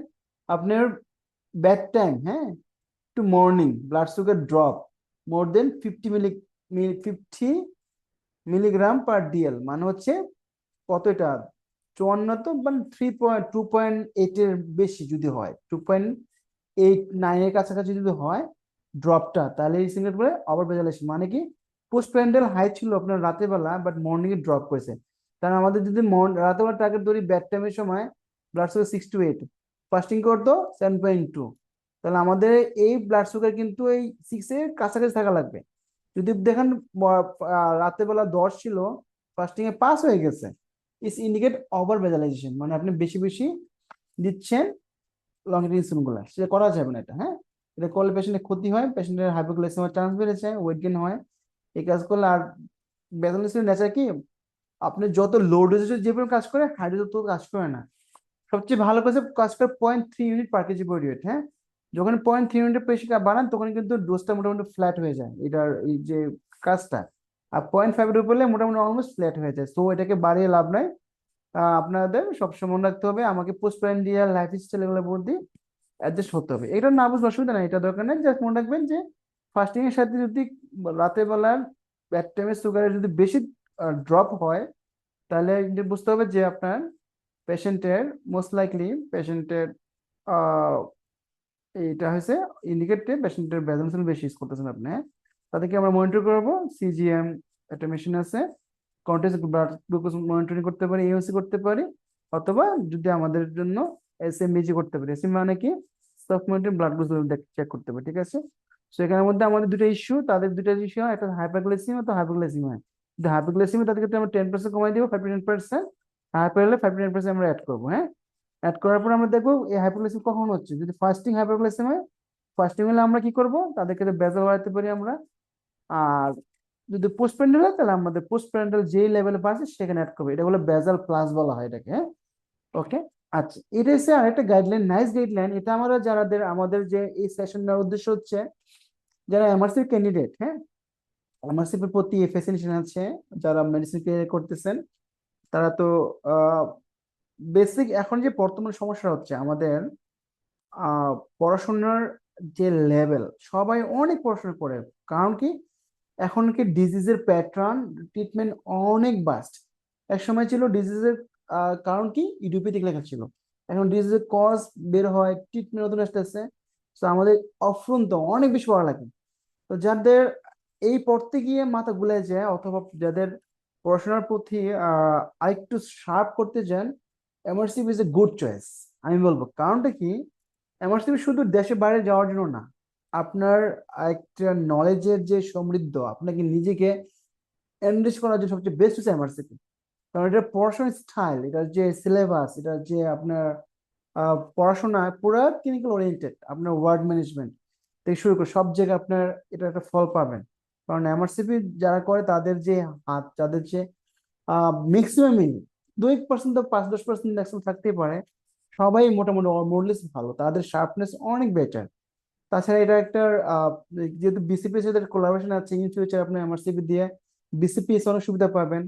আপনার ব্যাড টাইম, হ্যাঁ, to morning blood sugar drop more than 50 milligram per dL, মানে হচ্ছে কত এটা, 54, তো মানে 2.8 এর বেশি যদি হয়, 2.89 এর কাছাকাছি যদি হয় ড্রপটা, তাহলে এই সিগন্যাল বলে ওভার ভেজালেশন। মানে কি, পোস্ট প্যান্ডেল হাই ছিল আপনার রাতের বেলা, বাট মর্নিং এ ড্রপ করেছে। কারণ আমাদের যদি রাতের বেলা টার্গেট ধরি, ব্যাড টাইমের সময় ব্লাড সুগার 6 to 8, ফাস্টিং করতো 7.2, তাহলে আমাদের এই ব্লাড সুগার কিন্তু এই 6 এর কাছাকাছি থাকা লাগবে। যদি দেখেন রাতের বেলা 10 ছিল, ফাস্টিং এ 5 হয়ে গেছে, ইস ইন্ডিকেট ওভার ভেজালাইজেশন, মানে আপনি বেশি বেশি দিচ্ছেন লং ইনসুলিন গুলা, সেটা করা যাবে না এটা, হ্যাঁ। এটা করলে পেশেন্টের ক্ষতি হয়, পেশেন্টের হাইপোগ্লাইসেমিয়ার চান্স বেড়ে যায়, ওয়েট গেইন হয় এই কাজ করলে। আর ভেজালাইজেশন নেচার কি, আপনি যত লো ডোজে যে পরিমাণ কাজ করে, হাই ডোজে তত কাজ করে না। সবচেয়ে ভালো কাজ করে 0.3 unit per KG body weight, হ্যাঁ। যখন 0.3 ইউনিট পেশিটা বাড়ান, তখন কিন্তু ডোজটা মোটামুটি ফ্ল্যাট হয়ে যায় এটার এই যে কাজটা। আর 0.5 এর উপরে মোটামুটি অলমোস্ট ফ্ল্যাট হয়ে যায়, তো এটাকে বাড়িয়ে লাভ নাই। আপনাদের সবসময় মনে রাখতে হবে, আমাকে পোস্ট প্রান্ডিয়াল লাইফ স্টাইল এগুলোর মধ্যে অ্যাডজাস্ট হতে হবে। এটা না বুঝলে অসুবিধা নেই, এটা দরকার নেই, জাস্ট মনে রাখবেন যে ফাস্টিং এর সাথে যদি রাতের বেলার ব্যাড টাইমের সুগারের যদি বেশি ড্রপ হয়, তাহলে এটা বুঝতে হবে যে আপনার পেশেন্টের মোস্ট লাইকলি পেশেন্টের এইটা হয়েছে ইন্ডিকেটে পেশেন্টের ব্যালেন্স বেশি ইউজ করতেছেন আপনি, হ্যাঁ? তাদেরকে আমরা মনিটর করবো, সিজিএম একটা মেশিন আছে, কন্টিনিউয়াস ব্লাড গ্লুকোজ মনিটরিং করতে পারি, এওসি করতে পারি, অথবা যদি আমাদের জন্য এসএমবিজি করতে পারি। এসএম মানে কি, সাব মনিটরিং ব্লাড গ্লুকোজ চেক করতে পারি, ঠিক আছে। সো এখানের মধ্যে আমাদের দুটো ইস্যু, তাদের দুটো ইস্যু হয়, একটা হাইপারগ্লাইসিমিয়া, তো হাইপারগ্লাইসিমিয়া হয়। যদি হাইপারগ্লাইসিমিয়া, তাদেরকে আমরা 10% কমাই দিব, 5 to 10%, হাইপার হলে 5 to 10% আমরা অ্যাড করবো, হ্যাঁ। অ্যাড করার পর আমরা দেখবো এই হাইপারগ্লাইসেমিয়া কখন হচ্ছে। যদি ফাস্টিং হাইপারগ্লাইসেমিয়া হয়, ফাস্টিং হলে আমরা কি করব, তাদেরকে বেজাল বাড়াতে পারি আমরা। আর যদি পোস্ট প্যান্ডেল হয়, তাহলে আমাদের পোস্ট প্যান্ডেল যেই লেভেলে পাচ্ছে সেখানে অ্যাড করবে, এটা বলে বেজাল প্লাস বলা হয় এটাকে, হ্যাঁ। ওকে, আচ্ছা, এটা হচ্ছে আরেকটা গাইডলাইন, নাইস গাইডলাইন। এটা আমরা যারা আমাদের যে এই সেশন নেওয়ার উদ্দেশ্য হচ্ছে, যারা এমআরসি ক্যান্ডিডেট, হ্যাঁ, এমআরসি এর প্রতি ফ্যাসিনেশন আছে, যারা মেডিসিন ক্লিয়ার করতেছেন, তারা তো বেসিক এখন যে বর্তমান সমস্যা হচ্ছে আমাদের পড়াশোনার যে লেভেল, সবাই অনেক পড়াশোনা করে। কারণ কি, এখন কি ডিজিজের প্যাটার্ন, ট্রিটমেন্ট অনেক বাস্ট। এক সময় ছিল ডিজিজের কারণ কি ইডিওপ্যাথিক লেখা ছিল, এখন ডিজিজের কজ বের হয়, ট্রিটমেন্ট নতুন আসতেছে। তো আমাদের অফুরন্ত অনেক বেশি পড়া লাগে। তো যাদের এই পড়তে গিয়ে মাথা গুলে যায়, অথবা যাদের পড়াশোনার প্রতি আরেকটু শার্প করতে চান, MRCP is a good choice আমি বলবো। কারণটা কি, এমআরসিপি শুধু দেশে বাইরে যাওয়ার জন্য না, আপনার একটা নলেজের যে সমৃদ্ধ, আপনাকে নিজেকে এনরিচ করার জন্য সবচেয়ে বেস্ট হচ্ছে এমআরসিপি। কারণ এটা পড়াশোনার স্টাইল, এটার যে সিলেবাস, এটার যে আপনার পড়াশোনা পুরো ক্লিনিক্যাল ওরিয়েন্টেড, আপনার ওয়ার্ড ম্যানেজমেন্ট থেকে শুরু করে সব জায়গায় আপনার এটা একটা ফল পাবেন। কারণ এমআরসিপি যারা করে, তাদের যে হাত, যাদের যে ম্যাক্সিমামই 2% তো 5-10% ম্যাক্সিমাম থাকতেই পারে, সবাই মোটামুটি মোরলেস ভালো, তাদের শার্পনেস অনেক বেটার। তাছাড়া এটা একটা যেহেতু বিসিপি সাথে কোলাবোরেশন আছে, ইন ফিউচার আপনি এমআরসিপি দিয়ে বিসিপিএস অনেক সুবিধা পাবেন,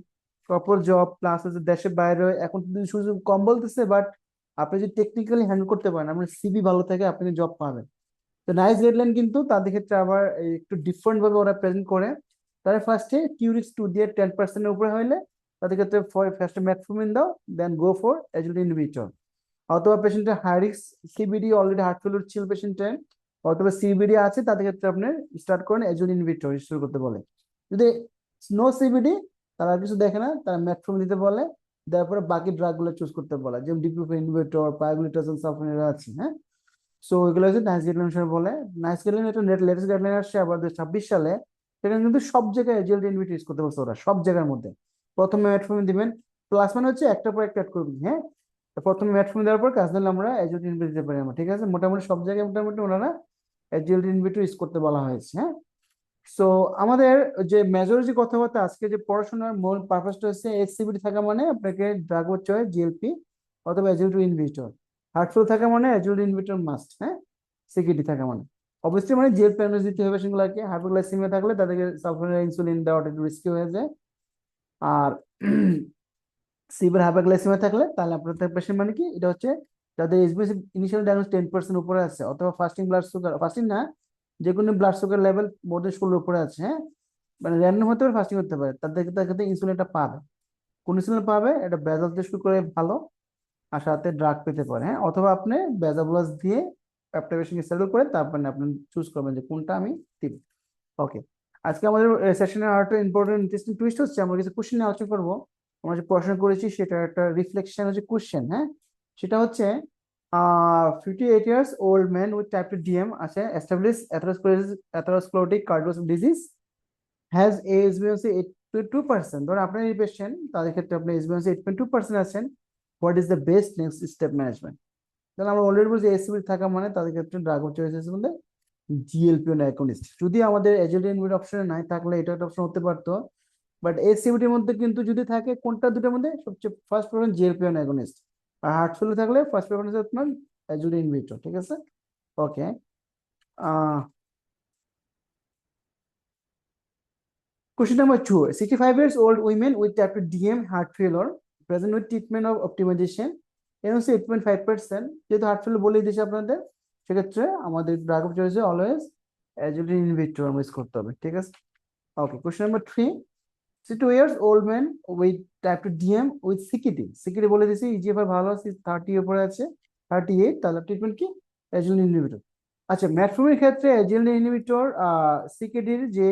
প্রপার জব প্লাস হচ্ছে দেশের বাইরে। এখন কিন্তু সুযোগ কম বলতেছে, বাট আপনি যদি টেকনিক্যালি হ্যান্ডেল করতে পারেন, আপনার সিভি ভালো থাকে, আপনি জব পাবেন। তো নাইস গাইডলাইন, কিন্তু তাদের ক্ষেত্রে আবার একটু ডিফারেন্ট ভাবে ওরা প্রেজেন্ট করে। তারা ফার্স্টে কিউরিক্স 2 দিয়ে 10%-এর উপরে হইলে তাদের ক্ষেত্রে ফার্স্টে মেটফর্মিন দাও, দেন গো ফর এজুলেট ইন্ডিভিজুয়াল। অথবা পেশেন্টের high risk CBD, already heart failure ছিল পেশেন্টের, অথবা সিবিডি আছে, তাদের ক্ষেত্রে আপনি স্টার্ট করেন এজুলেট ইনহিবিটর শুরু করতে বলে। যদি নো সিবিডি, তারা আর কিছু দেখে না, তারা মেটফর্মিন দিতে বলে, তারপরে বাকি ড্রাগ গুলো চুজ করতে বলে, যেমন ডিপ্লোফেন ইনহিবিটর, পায়োগ্লিটাজোল সালফোনিরা আছে, হ্যাঁ। সো এগুলো হচ্ছে নাইস গাইডলাইন হিসেবে বলে। নাইস গাইডলাইন একটা লেটেস্ট গাইডলাইন আসছে আবার 2026 সালে, সেখানে কিন্তু সব জায়গায় এজিএল ইনভিট ইউজ করতে পারছে ওরা, সব জায়গার মধ্যে। প্রথমে ম্যাটফর্মে দিবেন, প্লাস মানে হচ্ছে একটা পর একটা অ্যাড করবেন, হ্যাঁ। তো প্রথমে ম্যাটফর্মে দেওয়ার পর কাজ দিলে আমরা এজিএল ইনভিট দিতে পারি আমরা, ঠিক আছে। মোটামুটি সব জায়গায় মোটামুটি ওনারা এজিএল ইনভিট ইউজ করতে বলা হয়েছে, হ্যাঁ। সো আমাদের যে মেজর যে কথাবার্তা আজকে যে পড়াশোনার মূল পারপাসটা হচ্ছে এসসিবিটি থাকা মানে আপনাকে ড্রাগ হচ্ছে জিএলপি অথবা এজিল টু ইনহিবিটর। হার্টফুল থাকা মানে এজিল টু ইনহিবিটর মাস্ট, হ্যাঁ। সিকিডি থাকা মানে অবশ্যই মানে জিএলপি অ্যাগনিস্ট দিতে হবে সেগুলোকে। হাইপোগ্লাইসেমিয়া থাকলে তাদেরকে সালফোনিল ইনসুলিন দেওয়াটা একটু রিস্কি হয়ে যায়। আর সিভিয়ার হাইপোগ্লাইসেমিয়া থাকলে তাহলে আপনার পেশেন্ট মানে কি এটা হচ্ছে যাদের এসবিএস ইনিশিয়াল ডায়াগনোস 10% উপরে আছে, অথবা ফাস্টিং ব্লাড সুগার, ফাস্টিং না, যে কোনো ব্লাড সুগার লেভেল মোর দেন 16 উপরে আছে, হ্যাঁ। মানে র্যান্ডম হতে পারে, ফাস্টিং হতে পারে, তাদেরকে তাদের ইনসুলিনটা পাবে। কোন ইনসুলিন পাবে? এটা বেজাল দিয়ে শুরু করে ভালো, আর সাথে ড্রাগ পেতে পারে, হ্যাঁ। অথবা আপনি বেজাবুলাস দিয়ে অ্যাপ্লিকেশন সেটেল করে তারপর আপনি চুজ করবেন যে কোনটা আমি দিব। ওকে, আজকে আমাদের সেশনের আর একটা ইম্পর্টেন্ট ইন্টারেস্টিং টুইস্ট হচ্ছে আমরা কিছু কোশ্চেন নিয়ে আলোচনা করবো। আমরা যে পড়াশোনা করেছি সেটা একটা রিফ্লেকশন হচ্ছে কোশ্চেন, হ্যাঁ। সেটা হচ্ছে 58 years old man with type 2 DM আছে established atherosclerotic cardiovascular disease has HbA1c 8.2%। ধরুন আপনার এই পেশেন্ট, তাদের ক্ষেত্রে আপনি HbA1c 8.2% আছেন, what is the best next step management? তাহলে আমরা অলরেডি বলছি এসিবি থাকা মানে তাদের ক্ষেত্রে ড্রাগ অফ চয়েস মধ্যে জিএলপি অ্যাগনিস্ট। যদি আমাদের এজেন্ট অপশনে নাই থাকলে এটা একটা অপশন হতে পারতো, বাট এসিবিটির মধ্যে কিন্তু যদি থাকে কোনটা দুটোর মধ্যে সবচেয়ে ফার্স্ট প্রেফারেন্স জিএলপি অ্যাগনিস্ট, আর হার্টফুল থাকলে ফার্স্ট প্রেফারেন্স আপনার এজেন্ট ইনভিট্রো, ঠিক আছে। ওকে, question number 2, 65 years old women with type 2 DM heart failure present with treatment of optimization এর হচ্ছে 8.5%। যেহেতু হার্ট ফেল বলেই দিয়েছে আপনাদের, সেক্ষেত্রে আমাদের ড্রাগ অফ চয়েসে অলওয়েজ অ্যাজিলিন ইনভিট্রো ইউজ করতে হবে, ঠিক আছে। Okay, question number 3, 62 years old man with type 2 DM with CKD. CKD বলে দিয়েছি, ইজিএফআর ভালো আছে, 30 এর উপরে আছে, 38, তাহলে ট্রিটমেন্ট কি? অ্যাজিলিন ইনহিবিটর। আচ্ছা, ম্যাটফর্মিনের ক্ষেত্রে অ্যাজিলিন ইনহিবিটর সিকিডির যে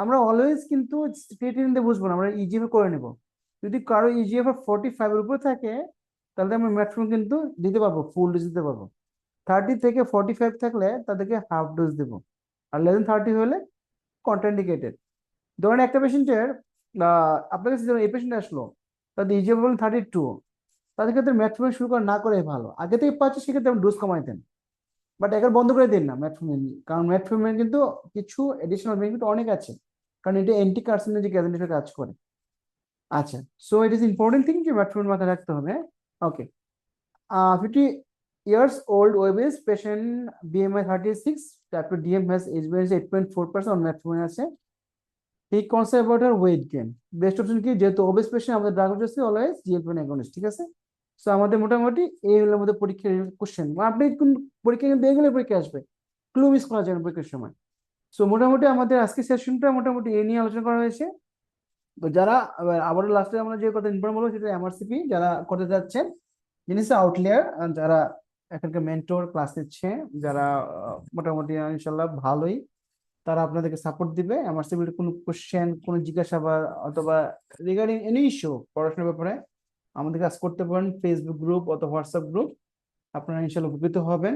আমরা অলওয়েজ কিন্তু ক্রিয়েটিনিন দিয়ে বুঝবো না, আমরা ইজিএফ করে নেব। যদি কারো ইজিএফ 45 এর উপরে থাকে তাহলে আমরা ম্যাটফর্মিন কিন্তু দিতে পারবো, ফুল ডোজ দিতে পারবো। 30 থেকে 45 থাকলে তাদেরকে হাফ ডোজ দেবো, আর লেস দেন 30 হলে কন্ট্রাইন্ডিকেটেড। ধরেন একটা পেশেন্টের আপনার কাছে যখন এই পেশেন্ট আসলো, তাদের ইজিএফ বলেন 32, তাদের ক্ষেত্রে ম্যাটফর্মিন শুরু করা না করে ভালো। আগে থেকে পাচ্ছে সেক্ষেত্রে আপনি ডোজ কমাই দেন, বাট একবার বন্ধ করে দিন না ম্যাটফর্মিন, কারণ ম্যাটফর্মিন কিন্তু কিছু এডিশনাল বেনিফিট অনেক আছে, কারণ এটা অ্যান্টি কার্সিনোজেনিক এজেন্ট হিসেবে কাজ করে। আচ্ছা, so it is important thing যে ম্যাটফর্মিন মাথায় রাখতে হবে। ওকে, 50 years old ওয়েবেস পেশেন্ট, BMI 36, তারপর DM has HbA1c 8.4% on metformin আছে। He concern about her weight gain. Best option কি? যেহেতু ওবেস পেশেন্ট আমাদের ড্রাগ হচ্ছে অলওয়েজ জিএলপি অ্যাগনিস্ট, ঠিক আছে। সো আমাদের মোটামুটি এই হলো আমাদের পরীক্ষার কোশ্চেন। আপনি কোন পরীক্ষা কিন্তু এগুলো পরীক্ষা আসবে, ক্লু মিস করা যায় না পরীক্ষার সময়। সো মোটামুটি আমাদের আজকে সেশনটা মোটামুটি এই নিয়ে আলোচনা করা হয়েছে। তো যারা আবারও লাস্টে আমরা যে কথা ইনফর্ম বলবো সেটা এমআরসিপি যারা করতে যাচ্ছেন, জিনিস আউটলিয়ার, যারা এখানকার মেন্টর ক্লাস নিচ্ছে, যারা মোটামুটি ইনশাল্লাহ ভালোই, তারা আপনাদেরকে সাপোর্ট দিবে। এমআরসিপির কোনো কোশ্চেন, কোনো জিজ্ঞাসাবাদ অথবা রিগার্ডিং এনি ইস্যু পড়াশোনার ব্যাপারে আমাদের কাজ করতে পারেন, ফেসবুক গ্রুপ অথবা হোয়াটসঅ্যাপ গ্রুপ, আপনারা ইনশাল্লাহ উপকৃত হবেন।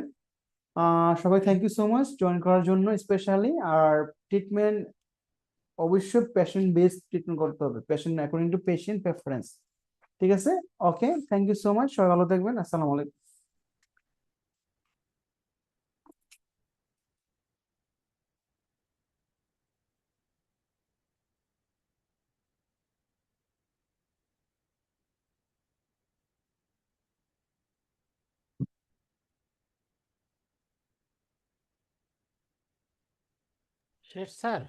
সবাই thank you so much join করার জন্য স্পেশালি। আর ট্রিটমেন্ট অবশ্যই পেশেন্ট বেসড ট্রিটমেন্ট করতে হবে, patient according to patient preference, ঠিক আছে। Okay, thank you so much, সবাই ভালো থাকবেন, আসসালামু আলাইকুম।
শেষ স্যার।